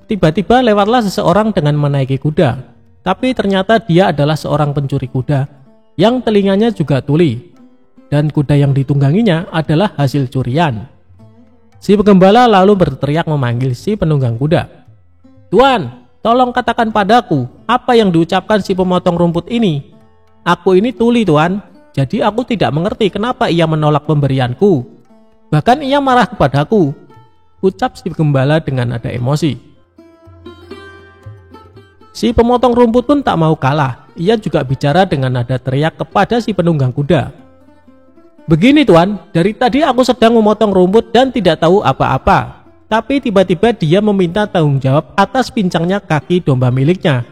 [SPEAKER 1] Tiba-tiba lewatlah seseorang dengan menaiki kuda, tapi ternyata dia adalah seorang pencuri kuda yang telinganya juga tuli. Dan kuda yang ditungganginya adalah hasil curian. Si penggembala lalu berteriak memanggil si penunggang kuda. Tuan, tolong katakan padaku, apa yang diucapkan si pemotong rumput ini? Aku ini tuli tuan, jadi aku tidak mengerti kenapa ia menolak pemberianku. Bahkan ia marah kepadaku, ucap si penggembala dengan nada emosi. Si pemotong rumput pun tak mau kalah, ia juga bicara dengan nada teriak kepada si penunggang kuda. Begini tuan, dari tadi aku sedang memotong rumput dan tidak tahu apa-apa. Tapi tiba-tiba dia meminta tanggung jawab atas pincangnya kaki domba miliknya.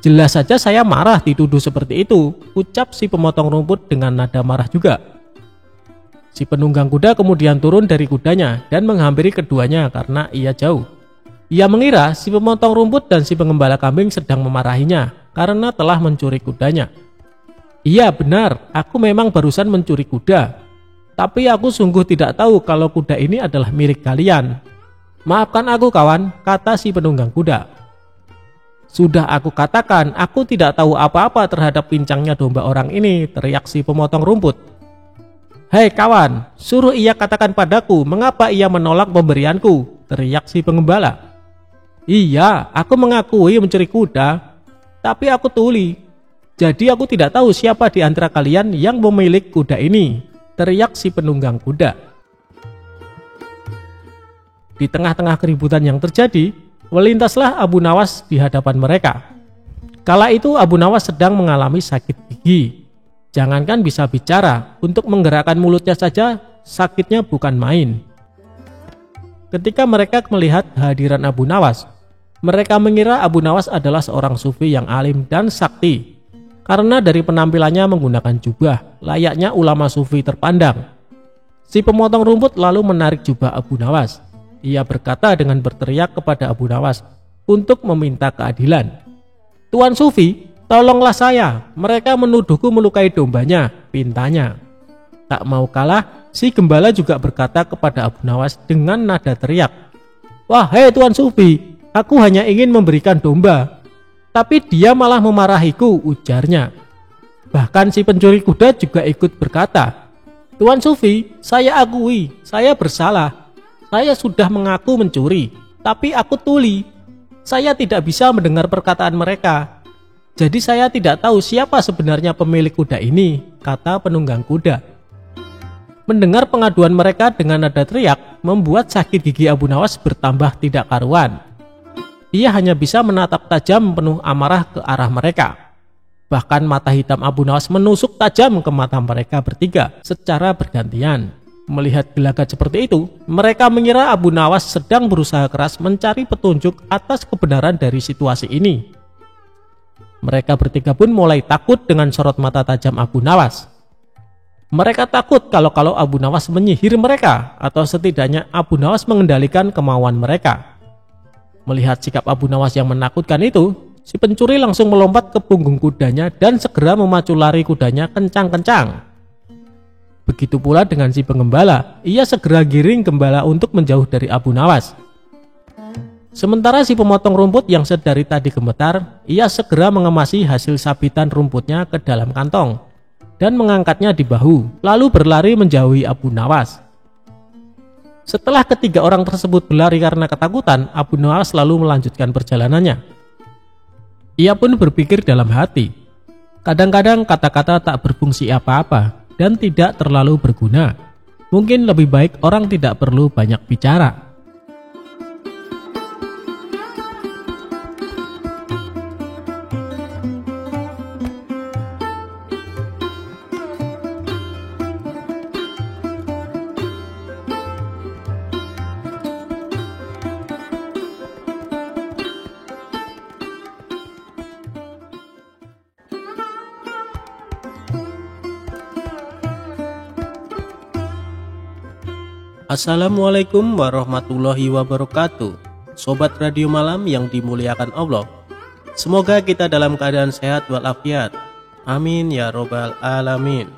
[SPEAKER 1] Jelas saja saya marah dituduh seperti itu, ucap si pemotong rumput dengan nada marah juga. Si penunggang kuda kemudian turun dari kudanya dan menghampiri keduanya karena ia jauh. Ia mengira si pemotong rumput dan si penggembala kambing sedang memarahinya karena telah mencuri kudanya. Iya benar, aku memang barusan mencuri kuda. Tapi aku sungguh tidak tahu kalau kuda ini adalah milik kalian. Maafkan aku kawan, kata si penunggang kuda. Sudah aku katakan, aku tidak tahu apa-apa terhadap pincangnya domba orang ini, teriak si pemotong rumput. Hei kawan, suruh ia katakan padaku mengapa ia menolak pemberianku, teriak si penggembala. Iya, aku mengakui mencuri kuda, tapi aku tuli. Jadi aku tidak tahu siapa di antara kalian yang memiliki kuda ini, teriak si penunggang kuda. Di tengah-tengah keributan yang terjadi, melintaslah Abu Nawas di hadapan mereka. Kala itu Abu Nawas sedang mengalami sakit gigi. Jangankan bisa bicara, untuk menggerakkan mulutnya saja sakitnya bukan main. Ketika mereka melihat kehadiran Abu Nawas, mereka mengira Abu Nawas adalah seorang sufi yang alim dan sakti. Karena dari penampilannya menggunakan jubah, layaknya ulama sufi terpandang. Si pemotong rumput lalu menarik jubah Abu Nawas. Ia berkata dengan berteriak kepada Abu Nawas untuk meminta keadilan. Tuan Sufi, tolonglah saya, mereka menuduhku melukai dombanya, pintanya. Tak mau kalah, si gembala juga berkata kepada Abu Nawas dengan nada teriak. Wahai Tuan Sufi, aku hanya ingin memberikan domba. Tapi dia malah memarahiku, ujarnya. Bahkan si pencuri kuda juga ikut berkata, Tuan Sufi, saya akui, saya bersalah. Saya sudah mengaku mencuri, tapi aku tuli. Saya tidak bisa mendengar perkataan mereka. Jadi saya tidak tahu siapa sebenarnya pemilik kuda ini, kata penunggang kuda. Mendengar pengaduan mereka dengan nada teriak, membuat sakit gigi Abu Nawas bertambah tidak karuan. Ia hanya bisa menatap tajam penuh amarah ke arah mereka. Bahkan mata hitam Abu Nawas menusuk tajam ke mata mereka bertiga secara bergantian. Melihat gelagat seperti itu, mereka mengira Abu Nawas sedang berusaha keras mencari petunjuk atas kebenaran dari situasi ini. Mereka bertiga pun mulai takut dengan sorot mata tajam Abu Nawas. Mereka takut kalau Abu Nawas menyihir mereka, atau setidaknya Abu Nawas mengendalikan kemauan mereka. Melihat sikap Abu Nawas yang menakutkan itu, si pencuri langsung melompat ke punggung kudanya dan segera memacu lari kudanya kencang-kencang. Begitu pula dengan si penggembala, ia segera giring gembala untuk menjauh dari Abu Nawas. Sementara si pemotong rumput yang sedari tadi gemetar, ia segera mengemasi hasil sabitan rumputnya ke dalam kantong. dan mengangkatnya di bahu, lalu berlari menjauhi Abu Nawas. Setelah ketiga orang tersebut berlari karena ketakutan, Abu Nawas lalu melanjutkan perjalanannya. Ia pun berpikir dalam hati, kadang-kadang kata-kata tak berfungsi apa-apa dan tidak terlalu berguna. Mungkin lebih baik orang tidak perlu banyak bicara. Assalamualaikum warahmatullahi wabarakatuh. Sobat Radio Malam yang dimuliakan Allah, semoga kita dalam keadaan sehat walafiat. Amin ya robbal alamin.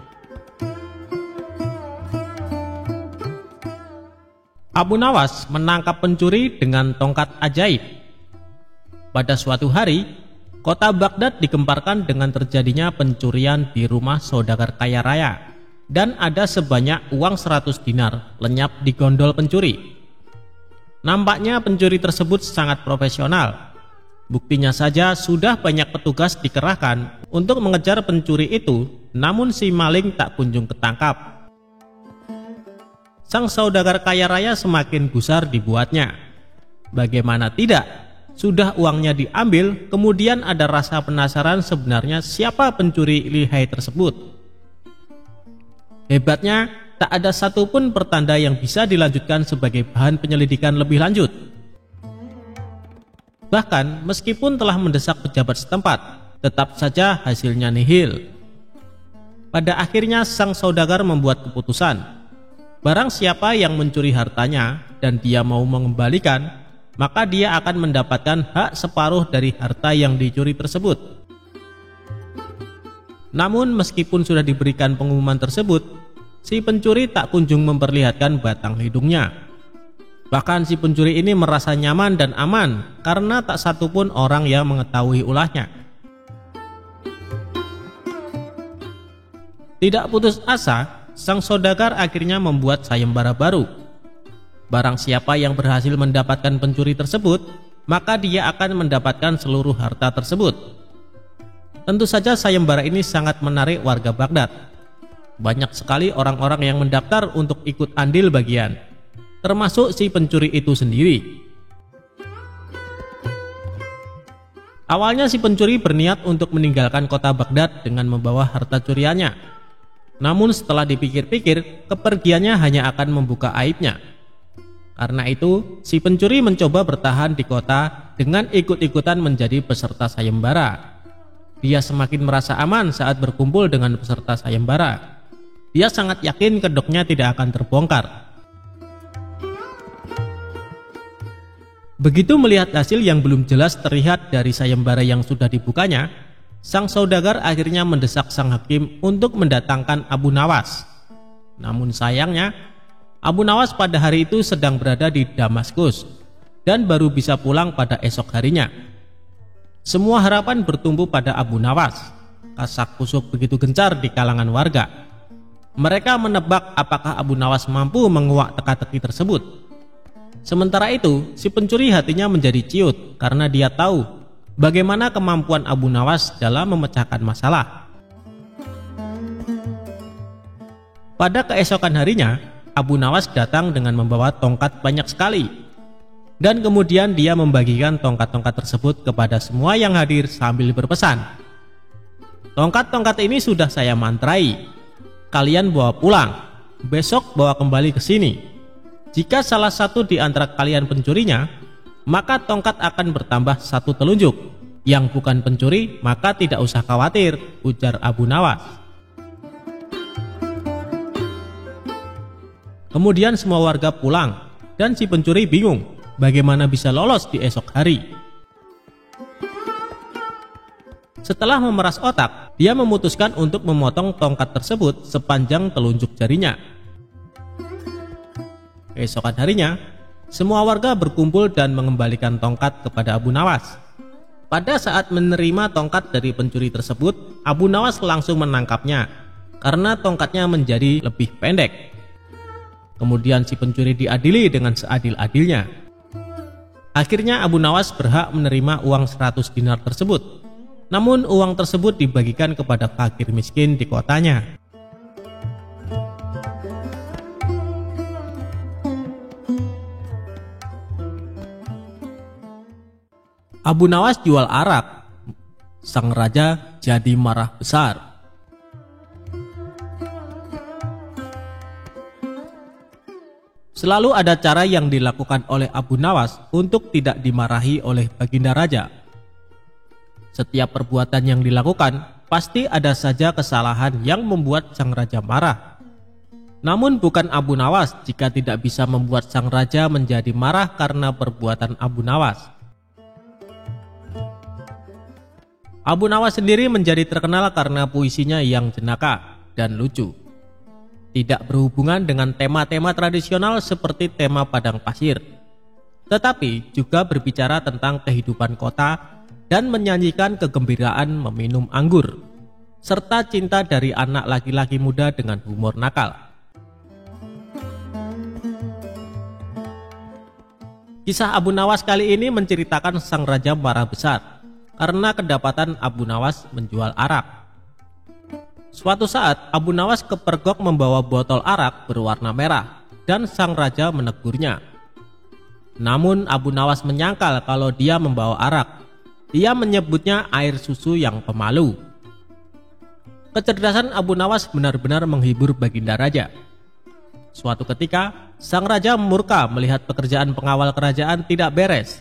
[SPEAKER 1] Abu Nawas menangkap pencuri dengan tongkat ajaib. Pada suatu hari, kota Baghdad digemparkan dengan terjadinya pencurian di rumah saudagar kaya raya, dan ada sebanyak uang 100 dinar lenyap di gondol pencuri. Nampaknya pencuri tersebut sangat profesional. Buktinya saja sudah banyak petugas dikerahkan untuk mengejar pencuri itu, namun si maling tak kunjung ketangkap. Sang saudagar kaya raya semakin gusar dibuatnya. Bagaimana tidak, sudah uangnya diambil, kemudian ada rasa penasaran sebenarnya siapa pencuri lihai tersebut. Hebatnya, tak ada satupun pertanda yang bisa dilanjutkan sebagai bahan penyelidikan lebih lanjut. Bahkan, meskipun telah mendesak pejabat setempat, tetap saja hasilnya nihil. Pada akhirnya, sang saudagar membuat keputusan. Barang siapa yang mencuri hartanya dan dia mau mengembalikan, maka dia akan mendapatkan hak separuh dari harta yang dicuri tersebut. Namun meskipun sudah diberikan pengumuman tersebut, si pencuri tak kunjung memperlihatkan batang hidungnya. Bahkan si pencuri ini merasa nyaman dan aman karena tak satupun orang yang mengetahui ulahnya. Tidak putus asa, sang saudagar akhirnya membuat sayembara baru. Barang siapa yang berhasil mendapatkan pencuri tersebut, maka dia akan mendapatkan seluruh harta tersebut. Tentu saja sayembara ini sangat menarik warga Baghdad. Banyak sekali orang-orang yang mendaftar untuk ikut andil bagian, termasuk si pencuri itu sendiri. Awalnya si pencuri berniat untuk meninggalkan kota Baghdad dengan membawa harta curiannya. Namun setelah dipikir-pikir, kepergiannya hanya akan membuka aibnya. Karena itu, si pencuri mencoba bertahan di kota dengan ikut-ikutan menjadi peserta sayembara. Dia semakin merasa aman saat berkumpul dengan peserta sayembara. Dia sangat yakin kedoknya tidak akan terbongkar. Begitu melihat hasil yang belum jelas terlihat dari sayembara yang sudah dibukanya, sang saudagar akhirnya mendesak sang hakim untuk mendatangkan Abu Nawas. Namun sayangnya, Abu Nawas pada hari itu sedang berada di Damaskus dan baru bisa pulang pada esok harinya. Semua harapan bertumbuh pada Abu Nawas. Kasak-kusuk begitu gencar di kalangan warga. Mereka menebak apakah Abu Nawas mampu menguak teka-teki tersebut. Sementara itu, si pencuri hatinya menjadi ciut karena dia tahu bagaimana kemampuan Abu Nawas dalam memecahkan masalah. Pada keesokan harinya, Abu Nawas datang dengan membawa tongkat banyak sekali. Dan kemudian dia membagikan tongkat-tongkat tersebut kepada semua yang hadir sambil berpesan, "Tongkat-tongkat ini sudah saya mantrai. Kalian bawa pulang. Besok bawa kembali ke sini. Jika salah satu di antara kalian pencurinya, maka tongkat akan bertambah satu telunjuk. Yang bukan pencuri, maka tidak usah khawatir," ujar Abu Nawas. Kemudian semua warga pulang dan si pencuri bingung bagaimana bisa lolos di esok hari. Setelah memeras otak, dia memutuskan untuk memotong tongkat tersebut sepanjang telunjuk jarinya. Keesokan harinya, semua warga berkumpul dan mengembalikan tongkat kepada Abu Nawas. Pada saat menerima tongkat dari pencuri tersebut, Abu Nawas langsung menangkapnya. karena tongkatnya menjadi lebih pendek. Kemudian si pencuri diadili dengan seadil-adilnya. Akhirnya Abu Nawas berhak menerima uang 100 dinar tersebut. Namun uang tersebut dibagikan kepada fakir miskin di kotanya. Abu Nawas jual arak. Sang raja jadi marah besar. Selalu ada cara yang dilakukan oleh Abu Nawas untuk tidak dimarahi oleh baginda raja. Setiap perbuatan yang dilakukan, pasti ada saja kesalahan yang membuat sang raja marah. Namun bukan Abu Nawas jika tidak bisa membuat sang raja menjadi marah karena perbuatan Abu Nawas. Abu Nawas sendiri menjadi terkenal karena puisinya yang jenaka dan lucu. Tidak berhubungan dengan tema-tema tradisional seperti tema padang pasir, tetapi juga berbicara tentang kehidupan kota dan menyanyikan kegembiraan meminum anggur, serta cinta dari anak laki-laki muda dengan humor nakal. Kisah Abu Nawas kali ini menceritakan sang raja marah besar karena kedapatan Abu Nawas menjual arak. Suatu saat Abu Nawas kepergok membawa botol arak berwarna merah dan sang raja menegurnya. Namun Abu Nawas menyangkal kalau dia membawa arak. Dia menyebutnya air susu yang pemalu. Kecerdasan Abu Nawas benar-benar menghibur baginda raja. Suatu ketika sang raja murka melihat pekerjaan pengawal kerajaan tidak beres.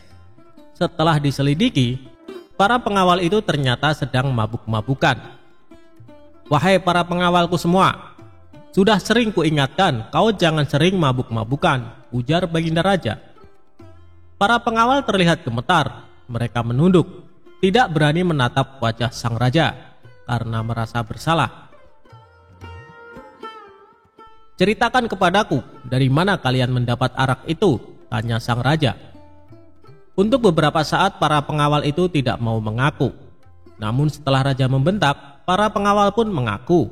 [SPEAKER 1] Setelah diselidiki, para pengawal itu ternyata sedang mabuk-mabukan. "Wahai para pengawalku semua, sudah sering kuingatkan kau jangan sering mabuk-mabukan," ujar baginda raja. Para pengawal terlihat gemetar, mereka menunduk, tidak berani menatap wajah sang raja karena merasa bersalah. "Ceritakan kepadaku, dari mana kalian mendapat arak itu?" tanya sang raja. Untuk beberapa saat para pengawal itu tidak mau mengaku. Namun setelah raja membentak, para pengawal pun mengaku.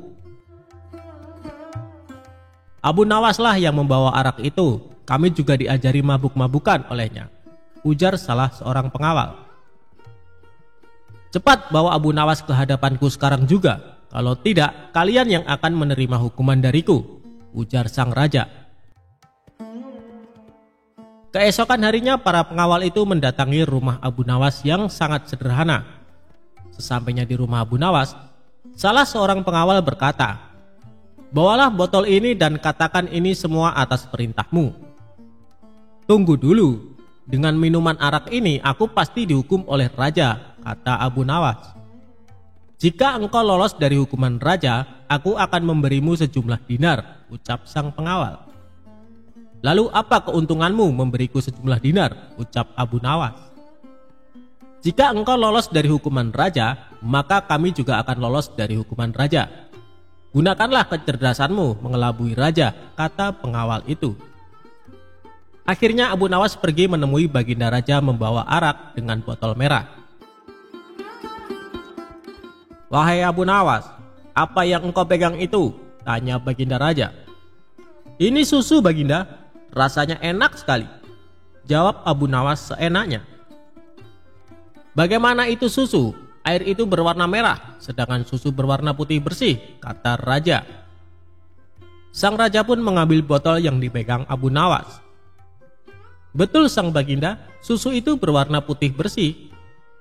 [SPEAKER 1] "Abu Nawaslah yang membawa arak itu, kami juga diajari mabuk-mabukan olehnya," ujar salah seorang pengawal. "Cepat bawa Abu Nawas ke hadapanku sekarang juga, kalau tidak kalian yang akan menerima hukuman dariku," ujar sang raja. Keesokan harinya para pengawal itu mendatangi rumah Abu Nawas yang sangat sederhana. Sesampainya di rumah Abu Nawas, salah seorang pengawal berkata, "Bawalah botol ini dan katakan ini semua atas perintahmu." "Tunggu dulu, dengan minuman arak ini aku pasti dihukum oleh raja," kata Abu Nawas. "Jika engkau lolos dari hukuman raja, aku akan memberimu sejumlah dinar," ucap sang pengawal. "Lalu apa keuntunganmu memberiku sejumlah dinar?" ucap Abu Nawas. "Jika engkau lolos dari hukuman raja, maka kami juga akan lolos dari hukuman raja. Gunakanlah kecerdasanmu mengelabui raja," kata pengawal itu. Akhirnya Abu Nawas pergi menemui baginda raja membawa arak dengan botol merah. "Wahai Abu Nawas, apa yang engkau pegang itu?" tanya baginda raja. "Ini susu baginda, rasanya enak sekali," jawab Abu Nawas seenaknya. "Bagaimana itu susu? Air itu berwarna merah, sedangkan susu berwarna putih bersih," kata raja. Sang raja pun mengambil botol yang dipegang Abu Nawas. "Betul sang baginda, susu itu berwarna putih bersih.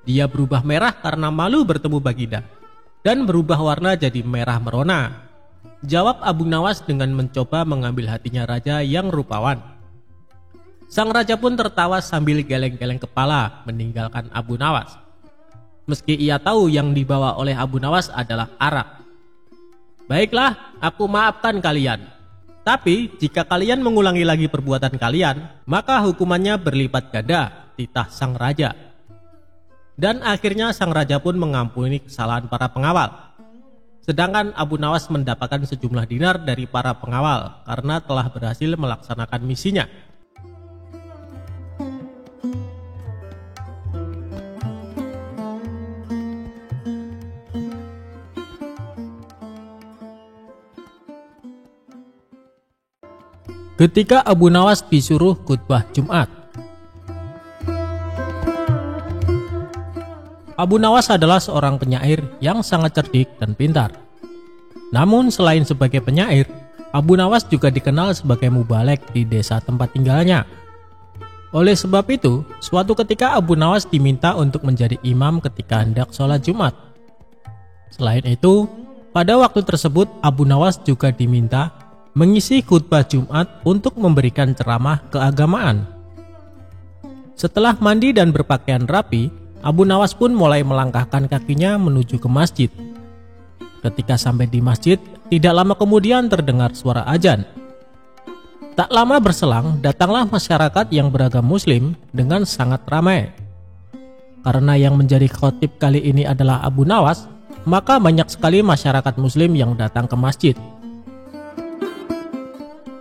[SPEAKER 1] Dia berubah merah karena malu bertemu baginda, dan berubah warna jadi merah merona," jawab Abu Nawas dengan mencoba mengambil hatinya raja yang rupawan. Sang raja pun tertawa sambil geleng-geleng kepala meninggalkan Abu Nawas. Meski ia tahu yang dibawa oleh Abu Nawas adalah arak. "Baiklah, aku maafkan kalian. Tapi jika kalian mengulangi lagi perbuatan kalian, maka hukumannya berlipat ganda," titah sang raja. Dan akhirnya sang raja pun mengampuni kesalahan para pengawal. Sedangkan Abu Nawas mendapatkan sejumlah dinar dari para pengawal karena telah berhasil melaksanakan misinya. ketika Abu Nawas disuruh khutbah Jumat. Abu Nawas adalah seorang penyair yang sangat cerdik dan pintar. Namun selain sebagai penyair, Abu Nawas juga dikenal sebagai mubalek di desa tempat tinggalnya. Oleh sebab itu, suatu ketika Abu Nawas diminta untuk menjadi imam ketika hendak sholat Jumat. Selain itu, pada waktu tersebut Abu Nawas juga diminta mengisi khutbah Jumat untuk memberikan ceramah keagamaan. Setelah mandi dan berpakaian rapi, Abu Nawas pun mulai melangkahkan kakinya menuju ke masjid. Ketika sampai di masjid, tidak lama kemudian terdengar suara azan. Tak lama berselang, datanglah masyarakat yang beragama Muslim dengan sangat ramai. Karena yang menjadi khotib kali ini adalah Abu Nawas, maka banyak sekali masyarakat Muslim yang datang ke masjid.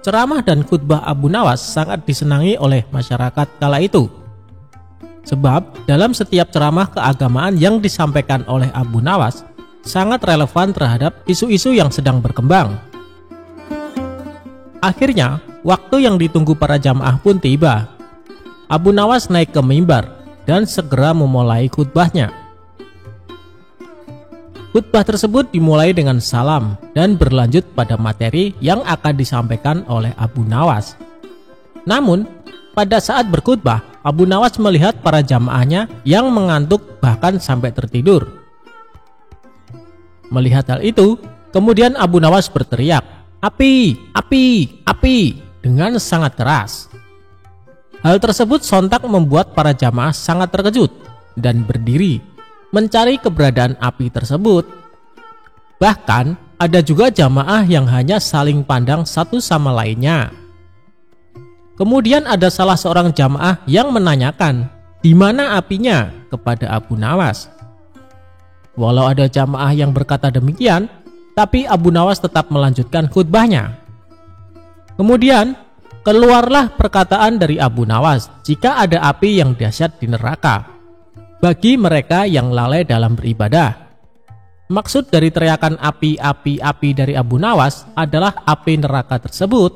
[SPEAKER 1] Ceramah dan khutbah Abu Nawas sangat disenangi oleh masyarakat kala itu. Sebab dalam setiap ceramah keagamaan yang disampaikan oleh Abu Nawas sangat relevan terhadap isu-isu yang sedang berkembang. Akhirnya, waktu yang ditunggu para jamaah pun tiba. Abu Nawas naik ke mimbar dan segera memulai khutbahnya. Khutbah tersebut dimulai dengan salam dan berlanjut pada materi yang akan disampaikan oleh Abu Nawas. Namun, pada saat berkhutbah, Abu Nawas melihat para jamaahnya yang mengantuk bahkan sampai tertidur. Melihat hal itu, kemudian Abu Nawas berteriak, "Api, api, api!" dengan sangat keras. Hal tersebut sontak membuat para jamaah sangat terkejut dan berdiri mencari keberadaan api tersebut. Bahkan ada juga jamaah yang hanya saling pandang satu sama lainnya. Kemudian ada salah seorang jamaah yang menanyakan, "Di mana apinya?" kepada Abu Nawas. Walau ada jamaah yang berkata demikian, tapi Abu Nawas tetap melanjutkan khutbahnya. Kemudian keluarlah perkataan dari Abu Nawas, jika ada api yang dahsyat di neraka bagi mereka yang lalai dalam beribadah. Maksud dari teriakan api, api, api dari Abu Nawas adalah api neraka tersebut.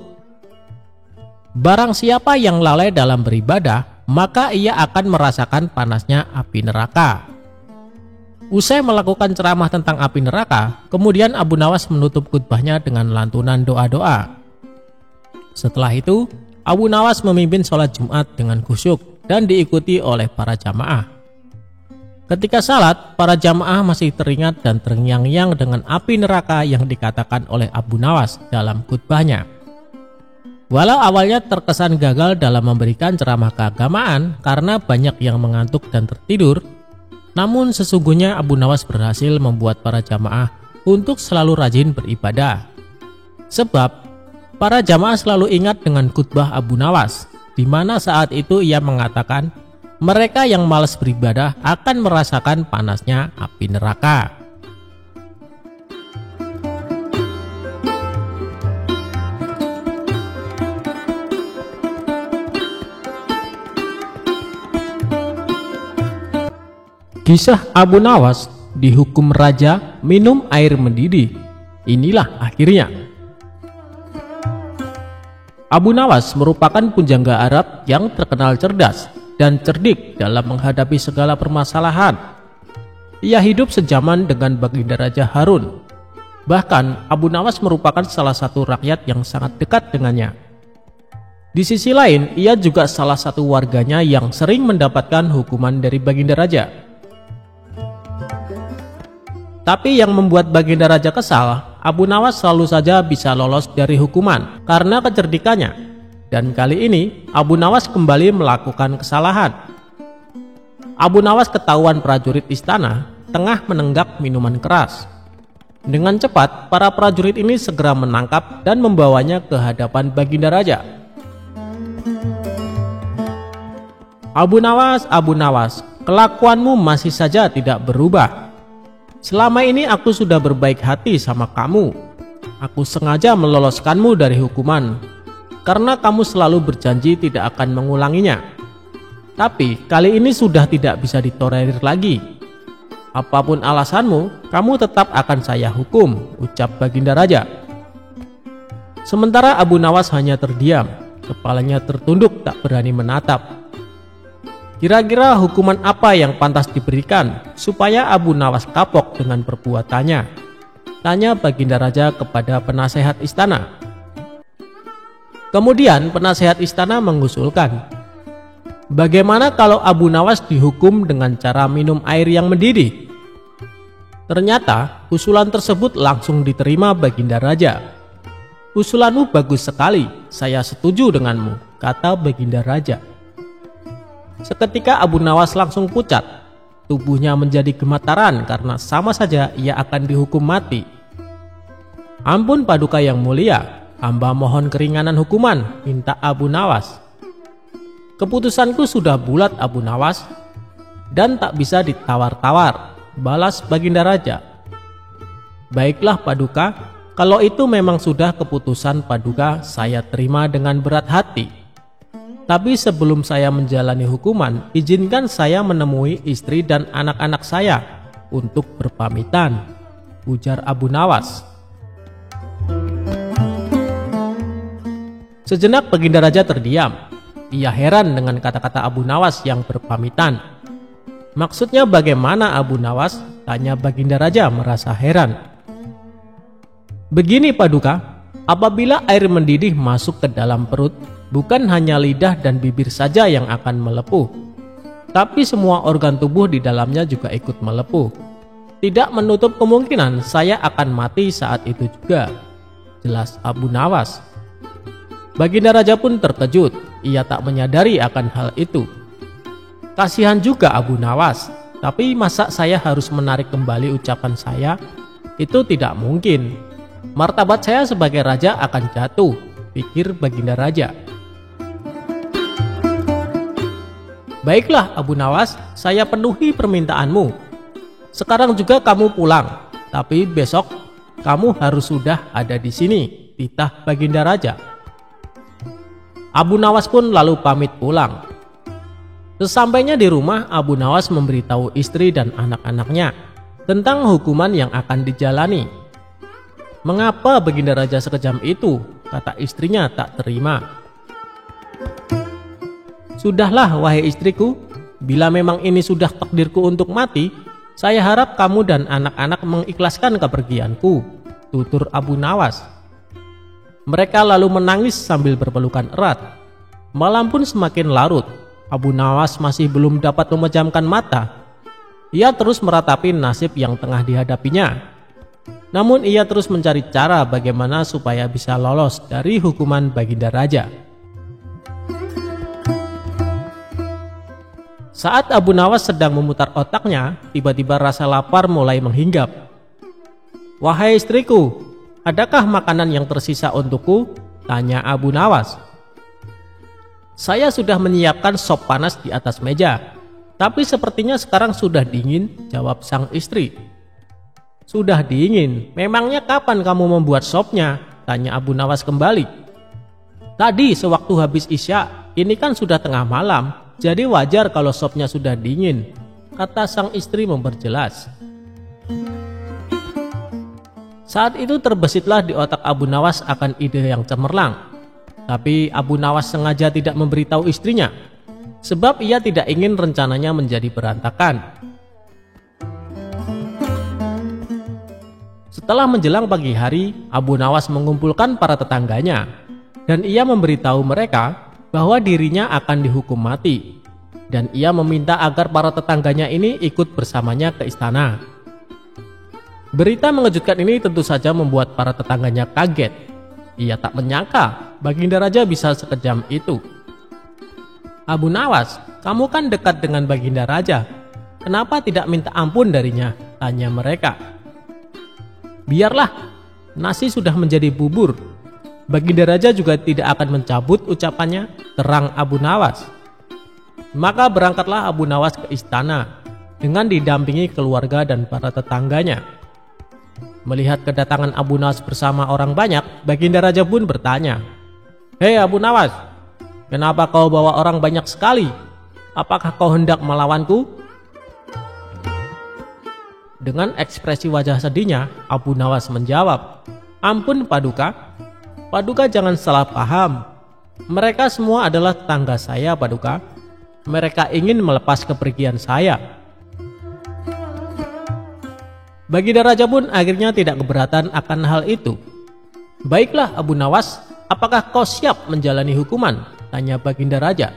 [SPEAKER 1] Barang siapa yang lalai dalam beribadah, maka ia akan merasakan panasnya api neraka. Usai melakukan ceramah tentang api neraka, kemudian Abu Nawas menutup khutbahnya dengan lantunan doa-doa. Setelah itu, Abu Nawas memimpin sholat Jumat dengan khusyuk dan diikuti oleh para jamaah. Ketika salat, para jamaah masih teringat dan terngiang-ngiang dengan api neraka yang dikatakan oleh Abu Nawas dalam khutbahnya. Walau awalnya terkesan gagal dalam memberikan ceramah keagamaan karena banyak yang mengantuk dan tertidur, namun sesungguhnya Abu Nawas berhasil membuat para jamaah untuk selalu rajin beribadah. Sebab para jamaah selalu ingat dengan khutbah Abu Nawas, di mana saat itu ia mengatakan mereka yang malas beribadah akan merasakan panasnya api neraka. Kisah Abu Nawas dihukum raja minum air mendidih. Inilah akhirnya. Abu Nawas merupakan pujangga Arab yang terkenal cerdas dan cerdik dalam menghadapi segala permasalahan. Ia hidup sejaman dengan baginda Raja Harun. Bahkan Abu Nawas merupakan salah satu rakyat yang sangat dekat dengannya. Di sisi lain, ia juga salah satu warganya yang sering mendapatkan hukuman dari baginda raja. Tapi yang membuat baginda raja kesal, Abu Nawas selalu saja bisa lolos dari hukuman karena kecerdikannya. Dan kali ini Abu Nawas kembali melakukan kesalahan. Abu Nawas ketahuan prajurit istana tengah menenggak minuman keras. Dengan cepat, para prajurit ini segera menangkap dan membawanya ke hadapan baginda raja. Abu Nawas, kelakuanmu masih saja tidak berubah. Selama ini aku sudah berbaik hati sama kamu. Aku sengaja meloloskanmu dari hukuman karena kamu selalu berjanji tidak akan mengulanginya. Tapi kali ini sudah tidak bisa ditolerir lagi. Apapun alasanmu, kamu tetap akan saya hukum, ucap baginda raja. Sementara Abu Nawas hanya terdiam, kepalanya tertunduk tak berani menatap. Kira-kira hukuman apa yang pantas diberikan supaya Abu Nawas kapok dengan perbuatannya? Tanya Baginda Raja kepada penasehat istana. Kemudian penasehat istana mengusulkan, bagaimana kalau Abu Nawas dihukum dengan cara minum air yang mendidih? Ternyata usulan tersebut langsung diterima Baginda Raja. Usulanmu bagus sekali, saya setuju denganmu, kata Baginda Raja. Seketika Abu Nawas langsung pucat, tubuhnya menjadi gemetaran karena sama saja ia akan dihukum mati. Ampun Paduka yang mulia, hamba mohon keringanan hukuman, minta Abu Nawas. Keputusanku sudah bulat Abu Nawas, dan tak bisa ditawar-tawar, balas Baginda Raja. Baiklah Paduka, kalau itu memang sudah keputusan Paduka, saya terima dengan berat hati. Tapi sebelum saya menjalani hukuman, izinkan saya menemui istri dan anak-anak saya untuk berpamitan, ujar Abu Nawas. Sejenak Baginda Raja terdiam. Ia heran dengan kata-kata Abu Nawas yang berpamitan. Maksudnya bagaimana Abu Nawas? Tanya Baginda Raja merasa heran. Begini Paduka, apabila air mendidih masuk ke dalam perut, bukan hanya lidah dan bibir saja yang akan melepuh, tapi semua organ tubuh di dalamnya juga ikut melepuh. Tidak menutup kemungkinan saya akan mati saat itu juga, jelas Abu Nawas. Baginda Raja pun terkejut, ia tak menyadari akan hal itu. Kasihan juga Abu Nawas, tapi masa saya harus menarik kembali ucapan saya? Itu tidak mungkin. Martabat saya sebagai raja akan jatuh, pikir Baginda Raja. Baiklah Abu Nawas, saya penuhi permintaanmu. Sekarang juga kamu pulang, tapi besok kamu harus sudah ada di sini, titah Baginda Raja. Abu Nawas pun lalu pamit pulang. Sesampainya di rumah, Abu Nawas memberitahu istri dan anak-anaknya tentang hukuman yang akan dijalani. Mengapa Baginda Raja sekejam itu? Kata istrinya tak terima. Sudahlah wahai istriku, bila memang ini sudah takdirku untuk mati, saya harap kamu dan anak-anak mengikhlaskan kepergianku, tutur Abu Nawas. Mereka lalu menangis sambil berpelukan erat. Malam pun semakin larut. Abu Nawas masih belum dapat memejamkan mata. Ia terus meratapi nasib yang tengah dihadapinya. Namun ia terus mencari cara bagaimana supaya bisa lolos dari hukuman Baginda Raja. Saat Abu Nawas sedang memutar otaknya, tiba-tiba rasa lapar mulai menghinggap. Wahai istriku, adakah makanan yang tersisa untukku? Tanya Abu Nawas. Saya sudah menyiapkan sop panas di atas meja, tapi sepertinya sekarang sudah dingin, jawab sang istri. Sudah dingin, memangnya kapan kamu membuat sopnya? Tanya Abu Nawas kembali. Tadi sewaktu habis isya, ini kan sudah tengah malam, jadi wajar kalau sopnya sudah dingin, kata sang istri memperjelas. Saat itu terbesitlah di otak Abu Nawas akan ide yang cemerlang. Tapi Abu Nawas sengaja tidak memberitahu istrinya, sebab ia tidak ingin rencananya menjadi berantakan. Setelah menjelang pagi hari, Abu Nawas mengumpulkan para tetangganya, dan ia memberitahu mereka bahwa dirinya akan dihukum mati, dan ia meminta agar para tetangganya ini ikut bersamanya ke istana. Berita mengejutkan ini tentu saja membuat para tetangganya kaget. Ia tak menyangka Baginda Raja bisa sekejam itu. Abu Nawas, kamu kan dekat dengan Baginda Raja, kenapa tidak minta ampun darinya? Tanya mereka. Biarlah, nasi sudah menjadi bubur. Baginda Raja juga tidak akan mencabut ucapannya, terang Abu Nawas. Maka berangkatlah Abu Nawas ke istana dengan didampingi keluarga dan para tetangganya. Melihat kedatangan Abu Nawas bersama orang banyak, Baginda Raja pun bertanya, "Hei Abu Nawas, kenapa kau bawa orang banyak sekali? Apakah kau hendak melawanku?" Dengan ekspresi wajah sedihnya, Abu Nawas menjawab, "Ampun Paduka, Paduka jangan salah paham. Mereka semua adalah tetangga saya, Paduka. Mereka ingin melepas kepergian saya. Baginda Raja pun akhirnya tidak keberatan akan hal itu. Baiklah Abu Nawas, apakah kau siap menjalani hukuman? Tanya Baginda Raja.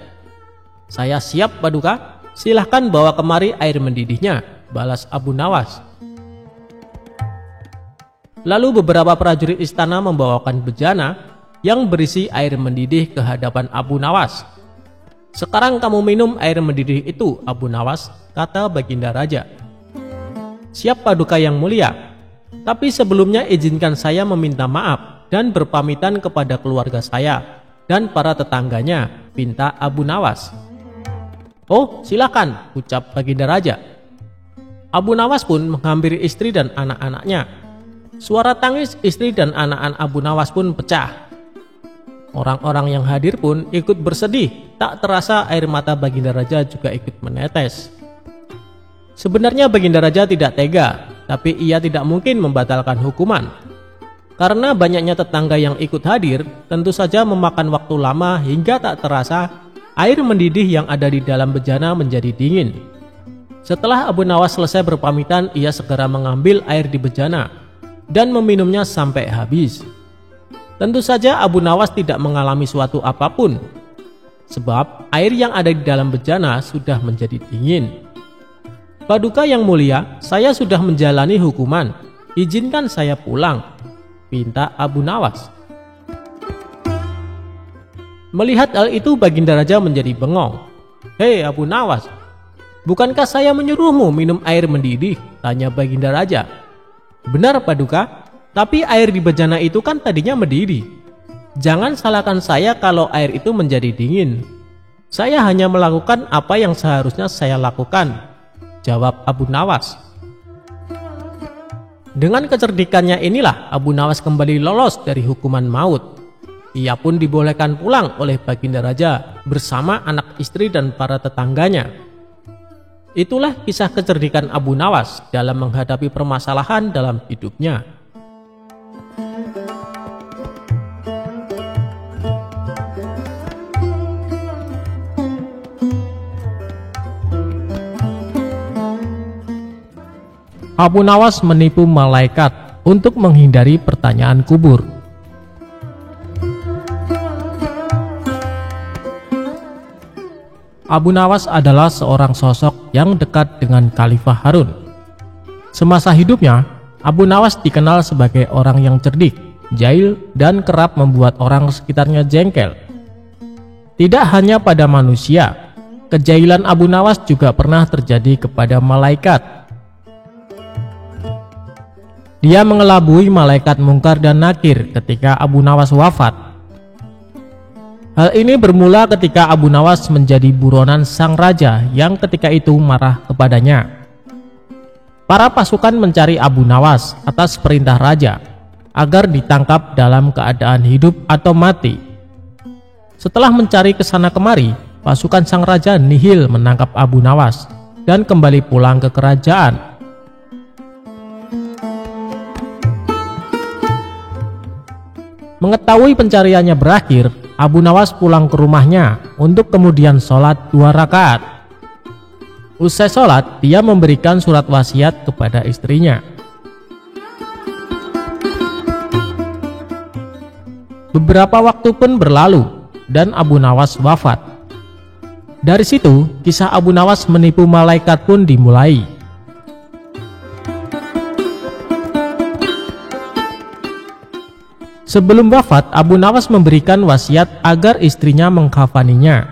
[SPEAKER 1] Saya siap, Paduka. Silahkan bawa kemari air mendidihnya, balas Abu Nawas. Lalu beberapa prajurit istana membawakan bejana yang berisi air mendidih ke hadapan Abu Nawas. Sekarang kamu minum air mendidih itu, Abu Nawas, kata Baginda Raja. Siap Paduka yang mulia, tapi sebelumnya izinkan saya meminta maaf dan berpamitan kepada keluarga saya dan para tetangganya, pinta Abu Nawas. Oh, silakan, ucap Baginda Raja. Abu Nawas pun menghampiri istri dan anak-anaknya. Suara tangis istri dan anak-anak Abu Nawas pun pecah. Orang-orang yang hadir pun ikut bersedih. Tak terasa air mata Baginda Raja juga ikut menetes. Sebenarnya Baginda Raja tidak tega, tapi ia tidak mungkin membatalkan hukuman. Karena banyaknya tetangga yang ikut hadir, tentu saja memakan waktu lama hingga tak terasa air mendidih yang ada di dalam bejana menjadi dingin. Setelah Abu Nawas selesai berpamitan, ia segera mengambil air di bejana dan meminumnya sampai habis. Tentu saja Abu Nawas tidak mengalami suatu apapun, sebab air yang ada di dalam bejana sudah menjadi dingin. Paduka yang mulia, saya sudah menjalani hukuman. Izinkan saya pulang, pinta Abu Nawas. Melihat hal itu Baginda Raja menjadi bengong. Hei Abu Nawas, bukankah saya menyuruhmu minum air mendidih? Tanya Baginda Raja. Benar Paduka, tapi air di bejana itu kan tadinya mendidih. Jangan salahkan saya kalau air itu menjadi dingin. Saya hanya melakukan apa yang seharusnya saya lakukan, jawab Abu Nawas. Dengan kecerdikannya inilah Abu Nawas kembali lolos dari hukuman maut. Ia pun dibolehkan pulang oleh Baginda Raja bersama anak istri dan para tetangganya. Itulah kisah kecerdikan Abu Nawas dalam menghadapi permasalahan dalam hidupnya. Abu Nawas menipu malaikat untuk menghindari pertanyaan kubur. Abu Nawas adalah seorang sosok yang dekat dengan Khalifah Harun. Semasa hidupnya, Abu Nawas dikenal sebagai orang yang cerdik, jahil, dan kerap membuat orang sekitarnya jengkel. Tidak hanya pada manusia, kejahilan Abu Nawas juga pernah terjadi kepada malaikat. Dia mengelabui malaikat Mungkar dan Nakir ketika Abu Nawas wafat. Hal ini bermula ketika Abu Nawas menjadi buronan sang raja yang ketika itu marah kepadanya. Para pasukan mencari Abu Nawas atas perintah raja agar ditangkap dalam keadaan hidup atau mati. Setelah mencari kesana kemari, pasukan sang raja nihil menangkap Abu Nawas dan kembali pulang ke kerajaan. Mengetahui pencariannya berakhir, Abu Nawas pulang ke rumahnya untuk kemudian sholat 2 rakaat. Usai sholat, dia memberikan surat wasiat kepada istrinya. Beberapa waktu pun berlalu dan Abu Nawas wafat. Dari situ, kisah Abu Nawas menipu malaikat pun dimulai. Sebelum wafat, Abu Nawas memberikan wasiat agar istrinya mengkafaninya.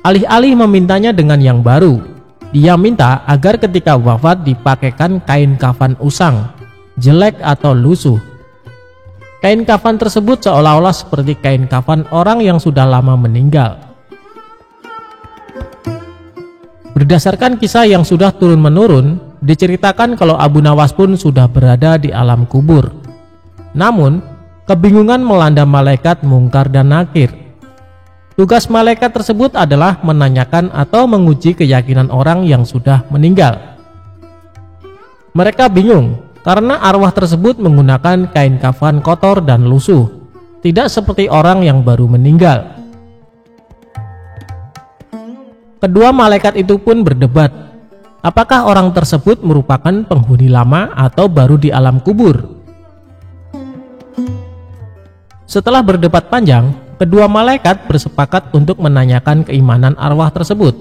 [SPEAKER 1] Alih-alih memintanya dengan yang baru, dia minta agar ketika wafat dipakaikan kain kafan usang, jelek atau lusuh. Kain kafan tersebut seolah-olah seperti kain kafan orang yang sudah lama meninggal. Berdasarkan kisah yang sudah turun-menurun, diceritakan kalau Abu Nawas pun sudah berada di alam kubur. Namun, kebingungan melanda malaikat Mungkar dan Nakir. Tugas malaikat tersebut adalah menanyakan atau menguji keyakinan orang yang sudah meninggal. Mereka bingung karena arwah tersebut menggunakan kain kafan kotor dan lusuh, tidak seperti orang yang baru meninggal. Kedua malaikat itu pun berdebat, apakah orang tersebut merupakan penghuni lama atau baru di alam kubur. Setelah berdebat panjang, kedua malaikat bersepakat untuk menanyakan keimanan arwah tersebut.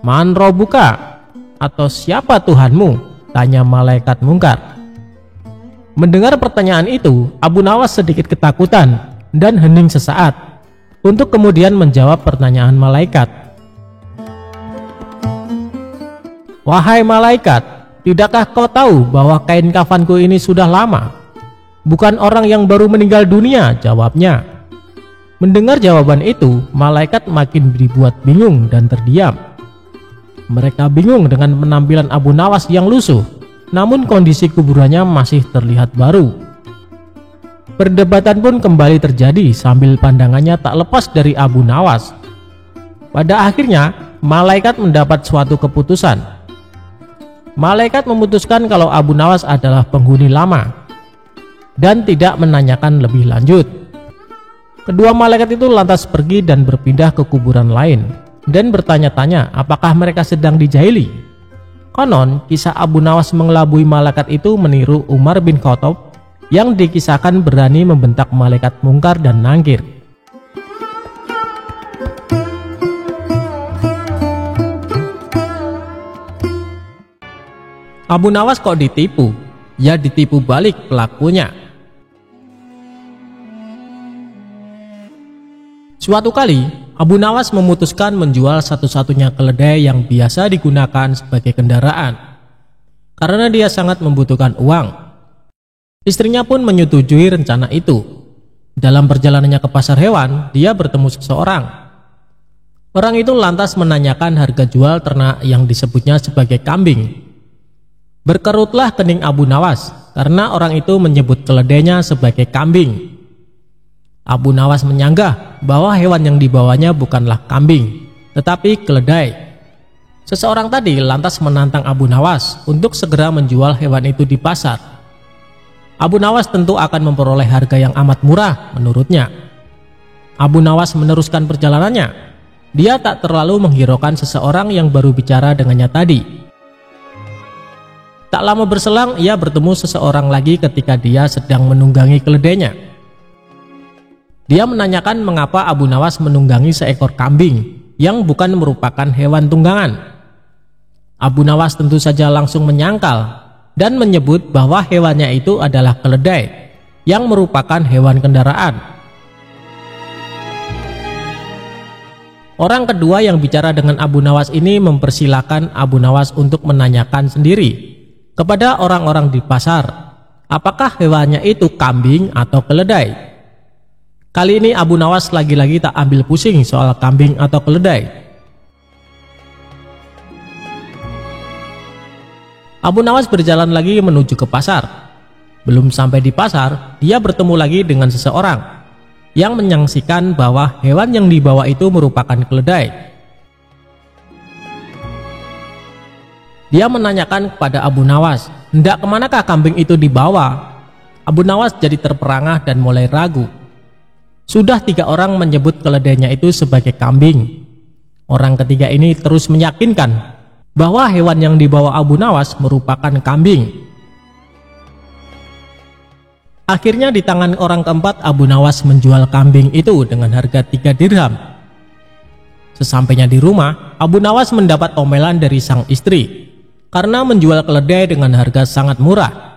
[SPEAKER 1] Man robuka, atau siapa Tuhanmu? Tanya malaikat mungkar. Mendengar pertanyaan itu, Abu Nawas sedikit ketakutan dan hening sesaat untuk kemudian menjawab pertanyaan malaikat. Wahai malaikat, tidakkah kau tahu bahwa kain kafanku ini sudah lama? Bukan orang yang baru meninggal dunia, jawabnya. Mendengar jawaban itu, malaikat makin dibuat bingung dan terdiam. Mereka bingung dengan penampilan Abu Nawas yang lusuh, namun kondisi kuburannya masih terlihat baru. Perdebatan pun kembali terjadi sambil pandangannya tak lepas dari Abu Nawas. Pada akhirnya, malaikat mendapat suatu keputusan. Malaikat memutuskan kalau Abu Nawas adalah penghuni lama dan tidak menanyakan lebih lanjut. Kedua malaikat itu lantas pergi dan berpindah ke kuburan lain dan bertanya-tanya apakah mereka sedang dijahili. Konon kisah Abu Nawas mengelabui malaikat itu meniru Umar bin Khattab yang dikisahkan berani membentak malaikat mungkar dan nangkir. Abu Nawas kok ditipu? Ya ditipu balik pelakunya. Suatu kali, Abu Nawas memutuskan menjual satu-satunya keledai yang biasa digunakan sebagai kendaraan, karena dia sangat membutuhkan uang. Istrinya pun menyetujui rencana itu. Dalam perjalanannya ke pasar hewan, dia bertemu seseorang. Orang itu lantas menanyakan harga jual ternak yang disebutnya sebagai kambing. Berkerutlah kening Abu Nawas, karena orang itu menyebut keledainya sebagai kambing. Abu Nawas menyanggah bahwa hewan yang dibawanya bukanlah kambing, tetapi keledai. Seseorang tadi lantas menantang Abu Nawas untuk segera menjual hewan itu di pasar. Abu Nawas tentu akan memperoleh harga yang amat murah menurutnya. Abu Nawas meneruskan perjalanannya. Dia tak terlalu menghiraukan seseorang yang baru bicara dengannya tadi. Tak lama berselang, ia bertemu seseorang lagi ketika dia sedang menunggangi keledainya. Dia menanyakan mengapa Abu Nawas menunggangi seekor kambing yang bukan merupakan hewan tunggangan. Abu Nawas tentu saja langsung menyangkal dan menyebut bahwa hewannya itu adalah keledai yang merupakan hewan kendaraan. Orang kedua yang bicara dengan Abu Nawas ini mempersilahkan Abu Nawas untuk menanyakan sendiri kepada orang-orang di pasar, apakah hewannya itu kambing atau keledai. Kali ini Abu Nawas lagi-lagi tak ambil pusing soal kambing atau keledai. Abu Nawas berjalan lagi menuju ke pasar. Belum sampai di pasar, dia bertemu lagi dengan seseorang yang menyaksikan bahwa hewan yang dibawa itu merupakan keledai. Dia menanyakan kepada Abu Nawas, hendak kemanakah kambing itu dibawa? Abu Nawas jadi terperangah dan mulai ragu. Sudah 3 orang menyebut keledainya itu sebagai kambing. Orang ketiga ini terus meyakinkan bahwa hewan yang dibawa Abu Nawas merupakan kambing. Akhirnya di tangan orang keempat, Abu Nawas menjual kambing itu dengan harga 3 dirham. Sesampainya di rumah, Abu Nawas mendapat omelan dari sang istri karena menjual keledai dengan harga sangat murah.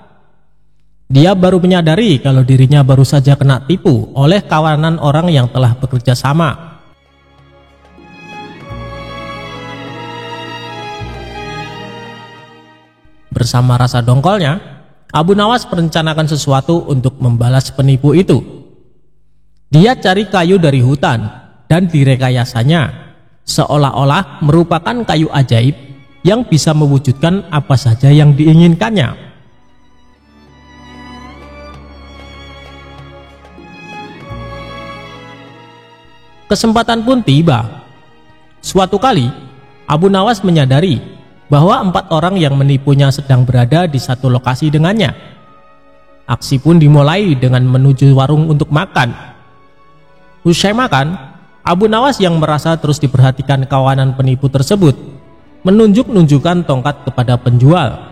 [SPEAKER 1] Dia baru menyadari kalau dirinya baru saja kena tipu oleh kawanan orang yang telah bekerja sama. Bersama rasa dongkolnya, Abu Nawas merencanakan sesuatu untuk membalas penipu itu. Dia cari kayu dari hutan dan direkayasanya seolah-olah merupakan kayu ajaib yang bisa mewujudkan apa saja yang diinginkannya. Kesempatan pun tiba. Suatu kali, Abu Nawas menyadari bahwa 4 orang yang menipunya sedang berada di satu lokasi dengannya. Aksi pun dimulai dengan menuju warung untuk makan. Usai makan, Abu Nawas yang merasa terus diperhatikan kawanan penipu tersebut menunjuk-nunjukkan tongkat kepada penjual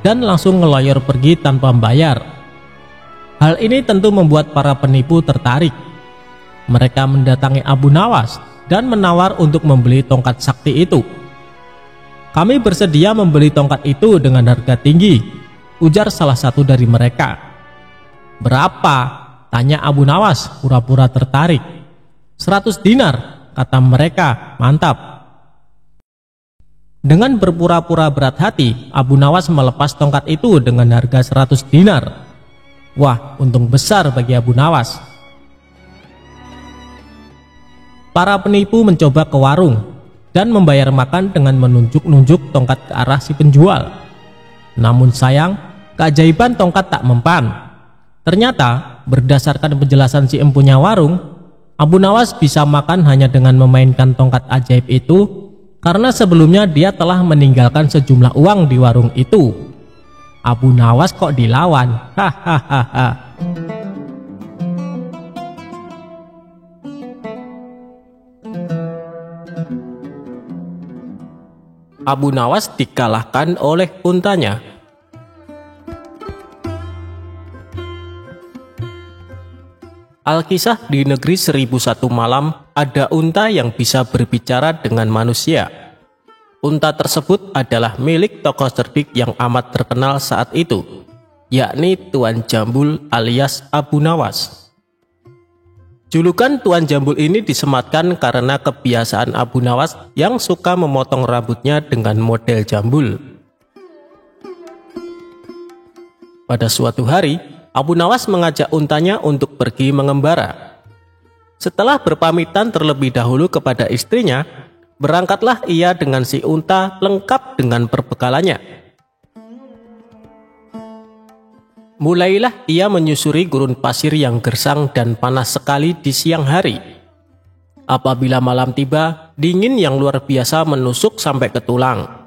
[SPEAKER 1] dan langsung ngeloyor pergi tanpa membayar. Hal ini tentu membuat para penipu tertarik. Mereka mendatangi Abu Nawas dan menawar untuk membeli tongkat sakti itu. "Kami bersedia membeli tongkat itu dengan harga tinggi," ujar salah satu dari mereka. "Berapa?" tanya Abu Nawas pura-pura tertarik. "100 dinar," kata mereka. "Mantap." Dengan berpura-pura berat hati, Abu Nawas melepas tongkat itu dengan harga 100 dinar. Wah, untung besar bagi Abu Nawas. Para penipu mencoba ke warung dan membayar makan dengan menunjuk-nunjuk tongkat ke arah si penjual. Namun sayang, keajaiban tongkat tak mempan. Ternyata, berdasarkan penjelasan si empunya warung, Abu Nawas bisa makan hanya dengan memainkan tongkat ajaib itu, karena sebelumnya dia telah meninggalkan sejumlah uang di warung itu. Abu Nawas kok dilawan? Hahaha. Abu Nawas dikalahkan oleh untanya. Alkisah di negeri 1001 malam, ada unta yang bisa berbicara dengan manusia. Unta tersebut adalah milik tokoh cerdik yang amat terkenal saat itu, yakni Tuan Jambul alias Abu Nawas. Julukan Tuan Jambul ini disematkan karena kebiasaan Abu Nawas yang suka memotong rambutnya dengan model jambul. Pada suatu hari, Abu Nawas mengajak untanya untuk pergi mengembara. Setelah berpamitan terlebih dahulu kepada istrinya, berangkatlah ia dengan si unta lengkap dengan perbekalannya. Mulailah ia menyusuri gurun pasir yang gersang dan panas sekali di siang hari. Apabila malam tiba, dingin yang luar biasa menusuk sampai ke tulang.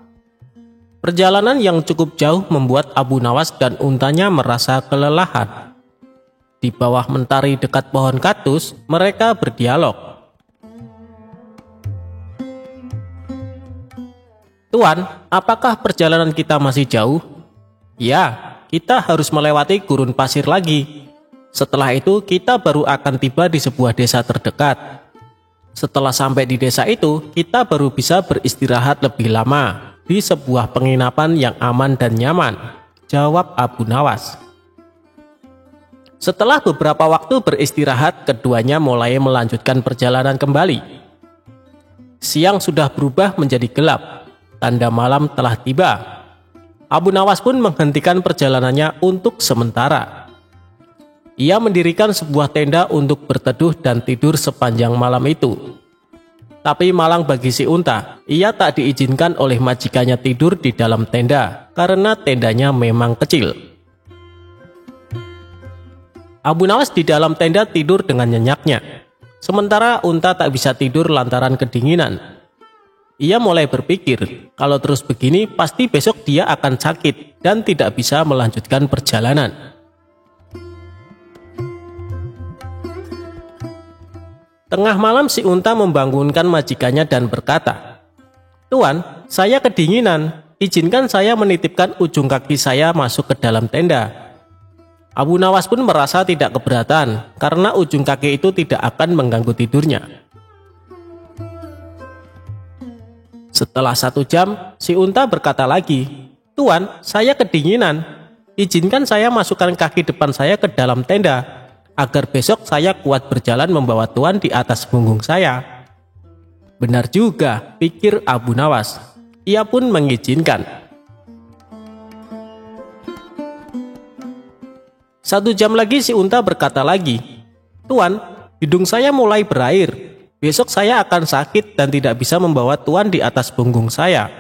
[SPEAKER 1] Perjalanan yang cukup jauh membuat Abu Nawas dan untanya merasa kelelahan. Di bawah mentari dekat pohon kaktus, mereka berdialog. "Tuan, apakah perjalanan kita masih jauh?" "Ya, kita harus melewati gurun pasir lagi. Setelah itu kita baru akan tiba di sebuah desa terdekat. Setelah sampai di desa itu, kita baru bisa beristirahat lebih lama di sebuah penginapan yang aman dan nyaman," jawab Abu Nawas. Setelah beberapa waktu beristirahat, keduanya mulai melanjutkan perjalanan kembali. Siang sudah berubah menjadi gelap, tanda malam telah tiba. Abu Nawas pun menghentikan perjalanannya untuk sementara. Ia mendirikan sebuah tenda untuk berteduh dan tidur sepanjang malam itu. Tapi malang bagi si unta, ia tak diizinkan oleh majikannya tidur di dalam tenda karena tendanya memang kecil. Abu Nawas di dalam tenda tidur dengan nyenyaknya, sementara unta tak bisa tidur lantaran kedinginan. Ia mulai berpikir, kalau terus begini pasti besok dia akan sakit dan tidak bisa melanjutkan perjalanan. Tengah malam si unta membangunkan majikannya dan berkata, "Tuan, saya kedinginan, izinkan saya menitipkan ujung kaki saya masuk ke dalam tenda." Abu Nawas pun merasa tidak keberatan karena ujung kaki itu tidak akan mengganggu tidurnya. Setelah 1 jam, si unta berkata lagi, "Tuan, saya kedinginan. Izinkan saya masukkan kaki depan saya ke dalam tenda, agar besok saya kuat berjalan membawa Tuan di atas punggung saya." Benar juga, pikir Abu Nawas. Ia pun mengizinkan. 1 jam lagi si unta berkata lagi, "Tuan, hidung saya mulai berair. Besok saya akan sakit dan tidak bisa membawa Tuan di atas punggung saya.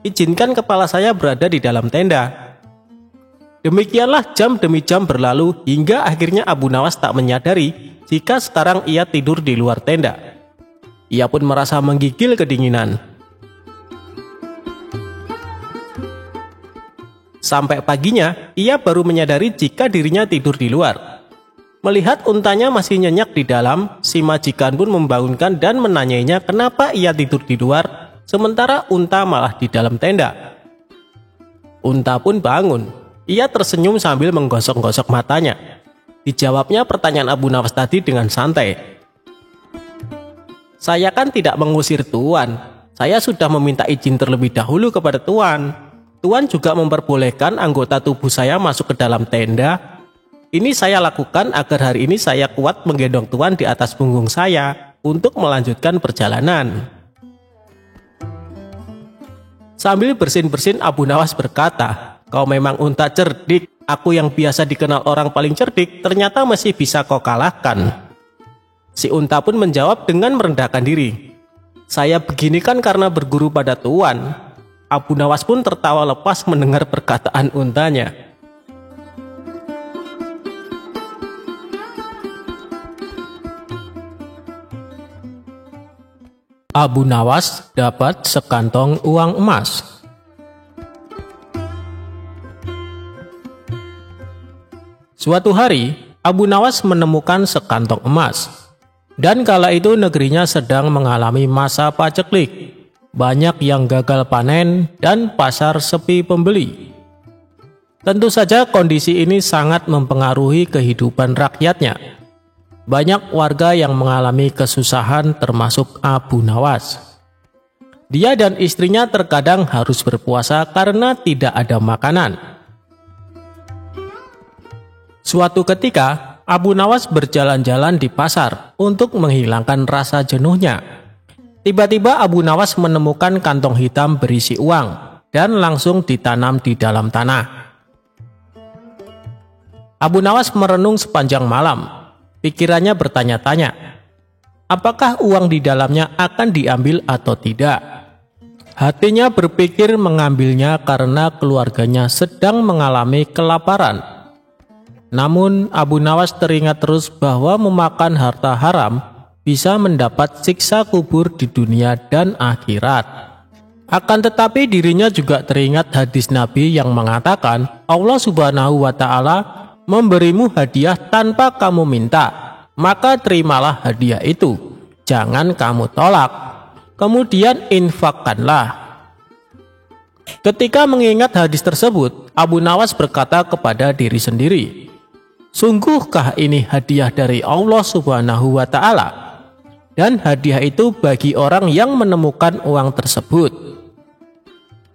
[SPEAKER 1] Izinkan kepala saya berada di dalam tenda." Demikianlah jam demi jam berlalu hingga akhirnya Abu Nawas tak menyadari jika sekarang ia tidur di luar tenda. Ia pun merasa menggigil kedinginan. Sampai paginya, ia baru menyadari jika dirinya tidur di luar. Melihat untanya masih nyenyak di dalam, si majikan pun membangunkan dan menanyainya kenapa ia tidur di luar, sementara unta malah di dalam tenda. Unta pun bangun. Ia tersenyum sambil menggosok-gosok matanya. Dijawabnya pertanyaan Abu Nawas tadi dengan santai. "Saya kan tidak mengusir Tuan. Saya sudah meminta izin terlebih dahulu kepada Tuan. Tuan juga memperbolehkan anggota tubuh saya masuk ke dalam tenda. Ini saya lakukan agar hari ini saya kuat menggendong Tuan di atas punggung saya untuk melanjutkan perjalanan." Sambil bersin-bersin, Abu Nawas berkata, "Kau memang unta cerdik. Aku yang biasa dikenal orang paling cerdik, ternyata masih bisa kau kalahkan." Si unta pun menjawab dengan merendahkan diri, "Saya begini kan karena berguru pada Tuan." Abu Nawas pun tertawa lepas mendengar perkataan untanya. Abu Nawas dapat sekantong uang emas. Suatu hari, Abu Nawas menemukan sekantong emas. Dan kala itu negerinya sedang mengalami masa paceklik. Banyak yang gagal panen dan pasar sepi pembeli. Tentu saja kondisi ini sangat mempengaruhi kehidupan rakyatnya. Banyak warga yang mengalami kesusahan termasuk Abu Nawas. Dia dan istrinya terkadang harus berpuasa karena tidak ada makanan. Suatu ketika, Abu Nawas berjalan-jalan di pasar untuk menghilangkan rasa jenuhnya. Tiba-tiba Abu Nawas menemukan kantong hitam berisi uang dan langsung ditanam di dalam tanah. Abu Nawas merenung sepanjang malam. Pikirannya bertanya-tanya, apakah uang di dalamnya akan diambil atau tidak? Hatinya berpikir mengambilnya karena keluarganya sedang mengalami kelaparan. Namun Abu Nawas teringat terus bahwa memakan harta haram bisa mendapat siksa kubur di dunia dan akhirat. Akan tetapi dirinya juga teringat hadis Nabi yang mengatakan Allah Subhanahu wa Ta'ala memberimu hadiah tanpa kamu minta, maka terimalah hadiah itu, jangan kamu tolak, kemudian infakkanlah. Ketika mengingat hadis tersebut, Abu Nawas berkata kepada diri sendiri, sungguhkah ini hadiah dari Allah Subhanahu wa Ta'ala? Dan hadiah itu bagi orang yang menemukan uang tersebut.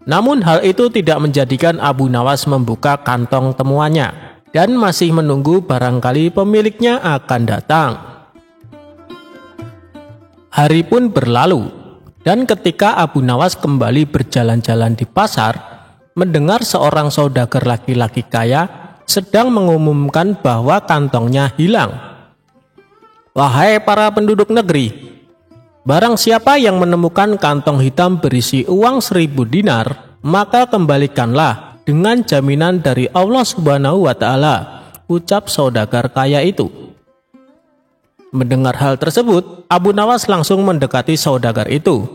[SPEAKER 1] Namun hal itu tidak menjadikan Abu Nawas membuka kantong temuannya dan masih menunggu barangkali pemiliknya akan datang. Hari pun berlalu, dan ketika Abu Nawas kembali berjalan-jalan di pasar, mendengar seorang saudagar laki-laki kaya sedang mengumumkan bahwa kantongnya hilang. Wahai para penduduk negeri, barang siapa yang menemukan kantong hitam berisi uang 1000 dinar, maka kembalikanlah dengan jaminan dari Allah Subhanahu wa Ta'ala, ucap saudagar kaya itu. Mendengar hal tersebut, Abu Nawas langsung mendekati saudagar itu.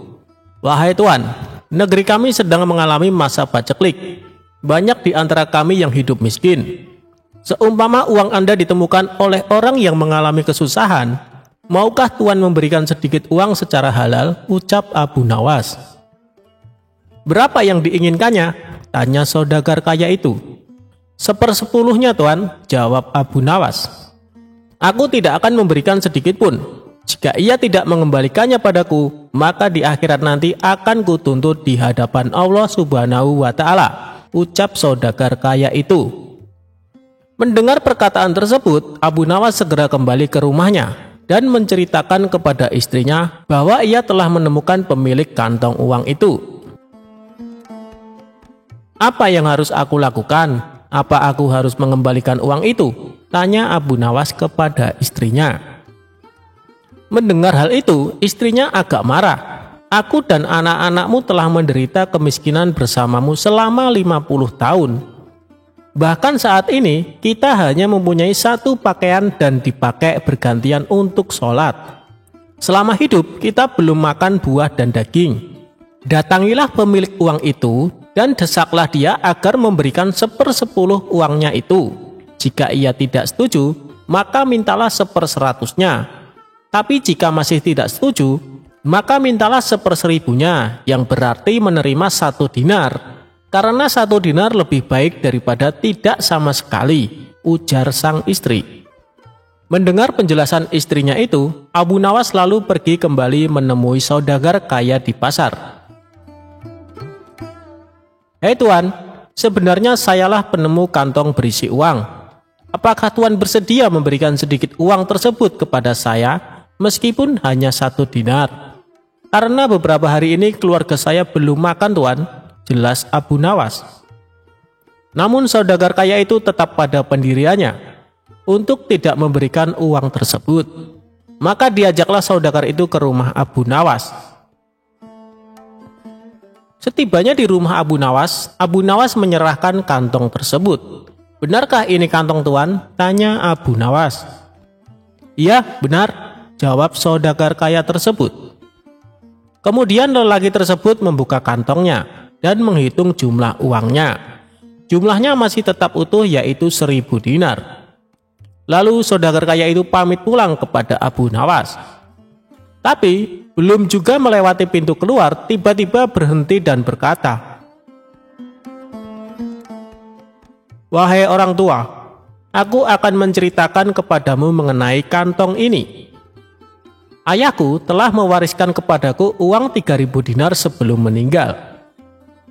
[SPEAKER 1] Wahai Tuan, negeri kami sedang mengalami masa paceklik. Banyak di antara kami yang hidup miskin. Seumpama uang Anda ditemukan oleh orang yang mengalami kesusahan, maukah Tuan memberikan sedikit uang secara halal? Ucap Abu Nawas. Berapa yang diinginkannya? Tanya saudagar kaya itu. 1/10-nya Tuan, jawab Abu Nawas. Aku tidak akan memberikan sedikit pun. Jika ia tidak mengembalikannya padaku, maka di akhirat nanti akan kutuntut di hadapan Allah Subhanahu wa Ta'ala, ucap saudagar kaya itu. Mendengar perkataan tersebut, Abu Nawas segera kembali ke rumahnya dan menceritakan kepada istrinya bahwa ia telah menemukan pemilik kantong uang itu. Apa yang harus aku lakukan? Apa aku harus mengembalikan uang itu? Tanya Abu Nawas kepada istrinya. Mendengar hal itu, istrinya agak marah. Aku dan anak-anakmu telah menderita kemiskinan bersamamu selama 50 tahun. Bahkan saat ini kita hanya mempunyai satu pakaian dan dipakai bergantian untuk sholat. Selama hidup kita belum makan buah dan daging. Datangilah pemilik uang itu dan desaklah dia agar memberikan 1/10 uangnya itu. Jika ia tidak setuju, maka mintalah 1/100-nya. Tapi jika masih tidak setuju, maka mintalah 1/1000-nya, yang berarti menerima 1 dinar. Karena 1 dinar lebih baik daripada tidak sama sekali, ujar sang istri. Mendengar penjelasan istrinya itu, Abu Nawas lalu pergi kembali menemui saudagar kaya di pasar. "Hei Tuan, sebenarnya sayalah penemu kantong berisi uang. Apakah Tuan bersedia memberikan sedikit uang tersebut kepada saya, meskipun hanya 1 dinar? Karena beberapa hari ini keluarga saya belum makan Tuan," jelas Abu Nawas. Namun saudagar kaya itu tetap pada pendiriannya untuk tidak memberikan uang tersebut. Maka diajaklah saudagar itu ke rumah Abu Nawas. Setibanya di rumah Abu Nawas menyerahkan kantong tersebut. "Benarkah ini kantong Tuan?" tanya Abu Nawas. "Iya, benar," jawab saudagar kaya tersebut. Kemudian lelaki tersebut membuka kantongnya dan menghitung jumlah uangnya. Jumlahnya masih tetap utuh, yaitu 1000 dinar. Lalu saudagar kaya itu pamit pulang kepada Abu Nawas. Tapi belum juga melewati pintu keluar, tiba-tiba berhenti dan berkata, "Wahai orang tua, aku akan menceritakan kepadamu mengenai kantong ini. Ayahku telah mewariskan kepadaku uang 3000 dinar sebelum meninggal.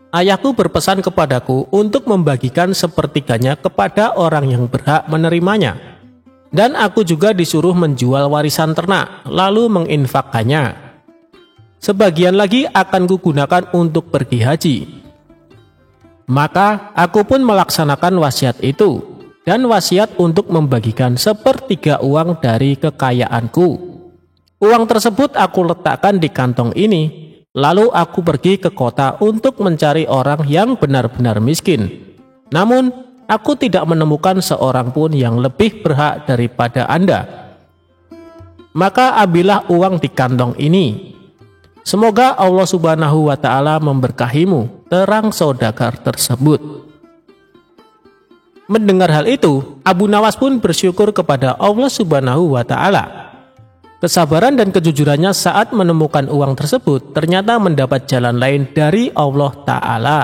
[SPEAKER 1] Ayahku berpesan kepadaku untuk membagikan sepertiganya kepada orang yang berhak menerimanya. Dan aku juga disuruh menjual warisan ternak, lalu menginfakkannya. Sebagian lagi akan kugunakan untuk pergi haji. Maka aku pun melaksanakan wasiat itu, dan wasiat untuk membagikan 1/3 uang dari kekayaanku. Uang tersebut aku letakkan di kantong ini, lalu aku pergi ke kota untuk mencari orang yang benar-benar miskin. Namun aku tidak menemukan seorang pun yang lebih berhak daripada Anda. Maka ambillah uang di kantong ini. Semoga Allah Subhanahu wa Ta'ala memberkahimu," terang saudagar tersebut. Mendengar hal itu, Abu Nawas pun bersyukur kepada Allah Subhanahu wa Ta'ala. Kesabaran dan kejujurannya saat menemukan uang tersebut ternyata mendapat jalan lain dari Allah Ta'ala.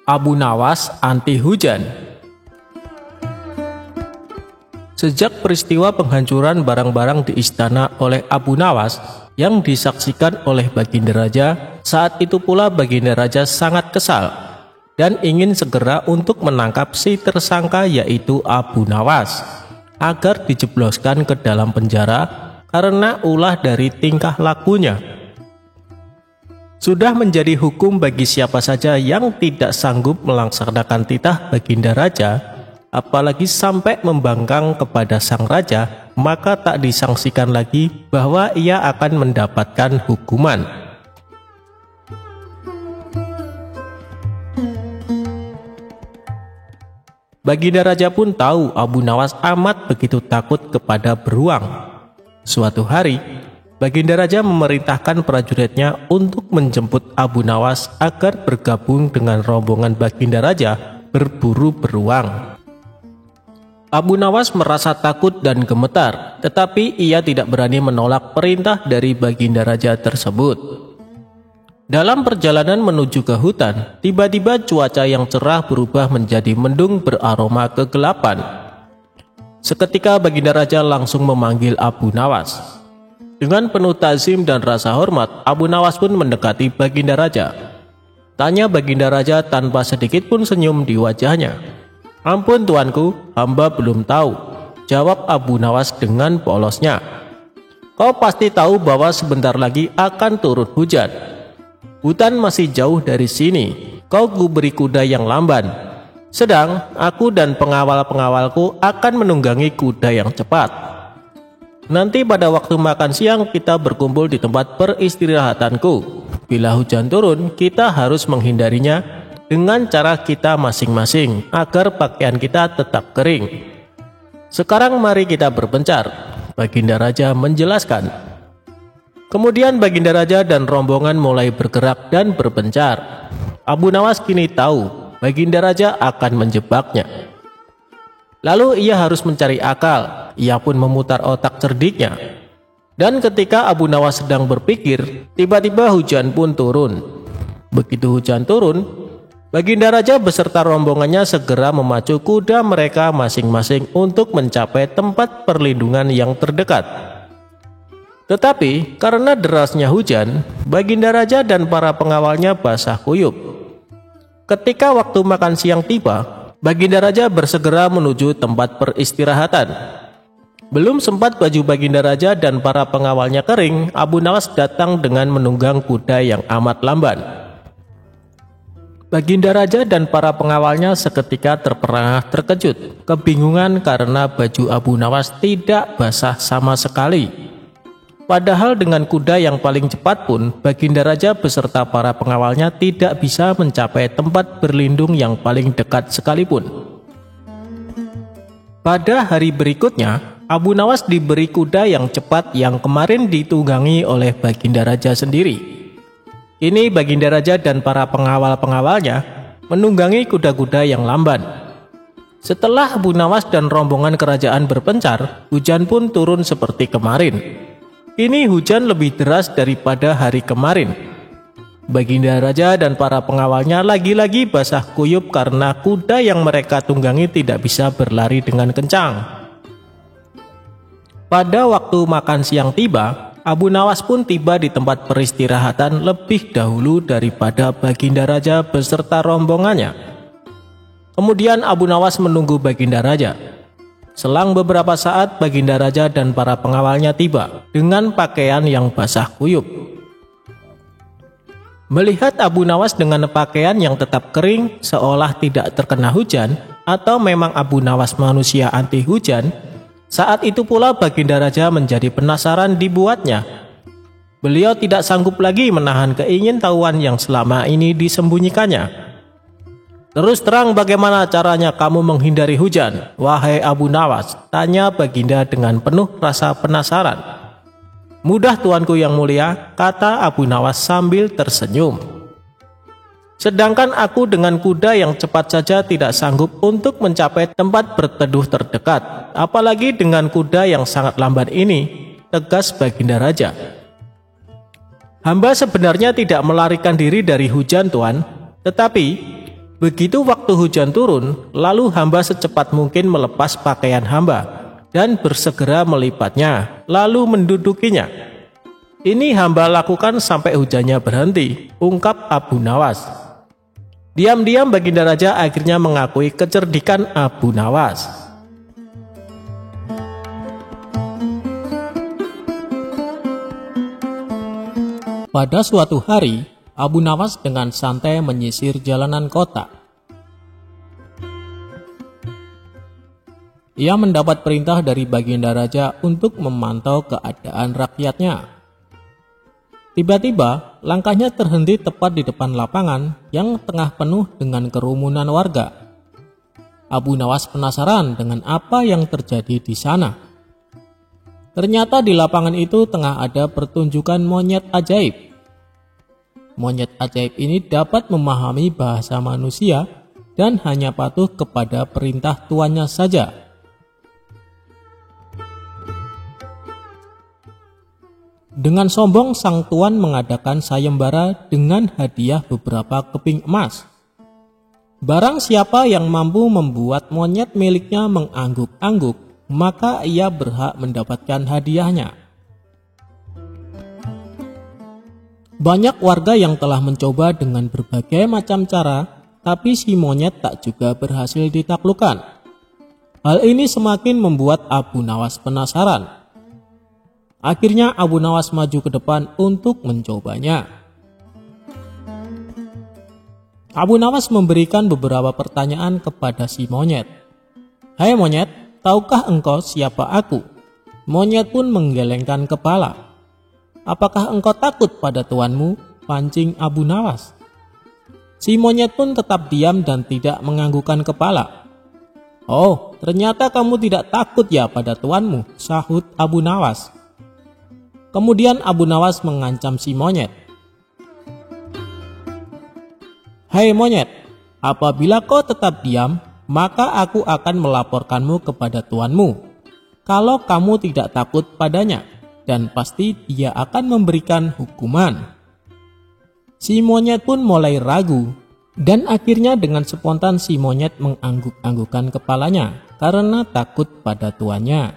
[SPEAKER 1] Abu Nawas anti hujan. Sejak peristiwa penghancuran barang-barang di istana oleh Abu Nawas yang disaksikan oleh Baginda Raja, saat itu pula Baginda Raja sangat kesal dan ingin segera untuk menangkap si tersangka, yaitu Abu Nawas, agar dijebloskan ke dalam penjara karena ulah dari tingkah lakunya. Sudah menjadi hukum bagi siapa saja yang tidak sanggup melaksanakan titah Baginda Raja, apalagi sampai membangkang kepada sang raja, maka tak disangsikan lagi bahwa ia akan mendapatkan hukuman. Baginda Raja pun tahu Abu Nawas amat begitu takut kepada beruang. Suatu hari, Baginda Raja memerintahkan prajuritnya untuk menjemput Abu Nawas agar bergabung dengan rombongan Baginda Raja berburu beruang. Abu Nawas merasa takut dan gemetar, tetapi ia tidak berani menolak perintah dari Baginda Raja tersebut. Dalam perjalanan menuju ke hutan, tiba-tiba cuaca yang cerah berubah menjadi mendung beraroma kegelapan. Seketika Baginda Raja langsung memanggil Abu Nawas. Dengan penuh ta'zim dan rasa hormat, Abu Nawas pun mendekati Baginda Raja. Tanya Baginda Raja tanpa sedikit pun senyum di wajahnya. "Ampun tuanku, hamba belum tahu," jawab Abu Nawas dengan polosnya. "Kau pasti tahu bahwa sebentar lagi akan turun hujan. Hutan masih jauh dari sini, kau kuberi kuda yang lamban. Sedang aku dan pengawal-pengawalku akan menunggangi kuda yang cepat. Nanti pada waktu makan siang kita berkumpul di tempat peristirahatanku. Bila hujan turun, kita harus menghindarinya dengan cara kita masing-masing agar pakaian kita tetap kering. Sekarang mari kita berpencar, Baginda Raja menjelaskan. Kemudian Baginda Raja dan rombongan mulai bergerak dan berpencar. Abu Nawas kini tahu Baginda Raja akan menjebaknya. Lalu ia harus mencari akal, ia pun memutar otak cerdiknya. Dan ketika Abu Nawas sedang berpikir, tiba-tiba hujan pun turun. Begitu hujan turun, Baginda Raja beserta rombongannya segera memacu kuda mereka masing-masing untuk mencapai tempat perlindungan yang terdekat. Tetapi karena derasnya hujan, Baginda Raja dan para pengawalnya basah kuyup. Ketika waktu makan siang tiba, Baginda Raja bersegera menuju tempat peristirahatan. Belum sempat baju Baginda Raja dan para pengawalnya kering, Abu Nawas datang dengan menunggang kuda yang amat lamban. Baginda Raja dan para pengawalnya seketika terperangah terkejut, kebingungan karena baju Abu Nawas tidak basah sama sekali. Padahal dengan kuda yang paling cepat pun, Baginda Raja beserta para pengawalnya tidak bisa mencapai tempat berlindung yang paling dekat sekalipun. Pada hari berikutnya, Abu Nawas diberi kuda yang cepat yang kemarin ditunggangi oleh Baginda Raja sendiri. Kini Baginda Raja dan para pengawal-pengawalnya menunggangi kuda-kuda yang lamban. Setelah Abu Nawas dan rombongan kerajaan berpencar, hujan pun turun seperti kemarin. Kini hujan lebih deras daripada hari kemarin. Baginda Raja dan para pengawalnya lagi-lagi basah kuyup karena kuda yang mereka tunggangi tidak bisa berlari dengan kencang. Pada waktu makan siang tiba, Abu Nawas pun tiba di tempat peristirahatan lebih dahulu daripada Baginda Raja beserta rombongannya. Kemudian Abu Nawas menunggu Baginda Raja. Selang beberapa saat, Baginda Raja dan para pengawalnya tiba dengan pakaian yang basah kuyup. Melihat Abu Nawas dengan pakaian yang tetap kering seolah tidak terkena hujan, atau memang Abu Nawas manusia anti hujan, saat itu pula Baginda Raja menjadi penasaran dibuatnya. Beliau tidak sanggup lagi menahan keingintahuan yang selama ini disembunyikannya. "Terus terang bagaimana caranya kamu menghindari hujan, wahai Abu Nawas?" tanya Baginda dengan penuh rasa penasaran. "Mudah tuanku yang mulia," kata Abu Nawas sambil tersenyum. "Sedangkan aku dengan kuda yang cepat saja tidak sanggup untuk mencapai tempat berteduh terdekat, apalagi dengan kuda yang sangat lamban ini," tegas Baginda Raja. "Hamba sebenarnya tidak melarikan diri dari hujan, Tuan. Tetapi begitu waktu hujan turun, lalu hamba secepat mungkin melepas pakaian hamba dan bersegera melipatnya, lalu mendudukinya. Ini hamba lakukan sampai hujannya berhenti," ungkap Abu Nawas. Diam-diam Baginda Raja akhirnya mengakui kecerdikan Abu Nawas. Pada suatu hari, Abu Nawas dengan santai menyisir jalanan kota. Ia mendapat perintah dari Baginda Raja untuk memantau keadaan rakyatnya. Tiba-tiba, langkahnya terhenti tepat di depan lapangan yang tengah penuh dengan kerumunan warga. Abu Nawas penasaran dengan apa yang terjadi di sana. Ternyata di lapangan itu tengah ada pertunjukan monyet ajaib. Monyet ajaib ini dapat memahami bahasa manusia dan hanya patuh kepada perintah tuannya saja. Dengan sombong sang tuan mengadakan sayembara dengan hadiah beberapa keping emas. Barang siapa yang mampu membuat monyet miliknya mengangguk-angguk, maka ia berhak mendapatkan hadiahnya. Banyak warga yang telah mencoba dengan berbagai macam cara, tapi si monyet tak juga berhasil ditaklukkan. Hal ini semakin membuat Abu Nawas penasaran. Akhirnya Abu Nawas maju ke depan untuk mencobanya. Abu Nawas memberikan beberapa pertanyaan kepada si monyet. "Hai monyet, tahukah engkau siapa aku?" Monyet pun menggelengkan kepala. "Apakah engkau takut pada tuanmu?" pancing Abu Nawas. Si monyet pun tetap diam dan tidak menganggukkan kepala. "Oh, ternyata kamu tidak takut ya pada tuanmu," sahut Abu Nawas. Kemudian Abu Nawas mengancam si monyet. "Hai monyet, apabila kau tetap diam, maka aku akan melaporkanmu kepada tuanmu. Kalau kamu tidak takut padanya, dan pasti dia akan memberikan hukuman." Si monyet pun mulai ragu, dan akhirnya dengan spontan si monyet mengangguk-anggukkan kepalanya karena takut pada tuannya.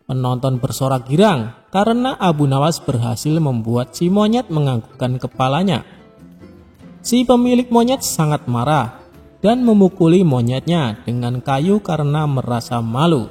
[SPEAKER 1] Penonton bersorak girang karena Abu Nawas berhasil membuat si monyet menganggukkan kepalanya. Si pemilik monyet sangat marah dan memukuli monyetnya dengan kayu karena merasa malu.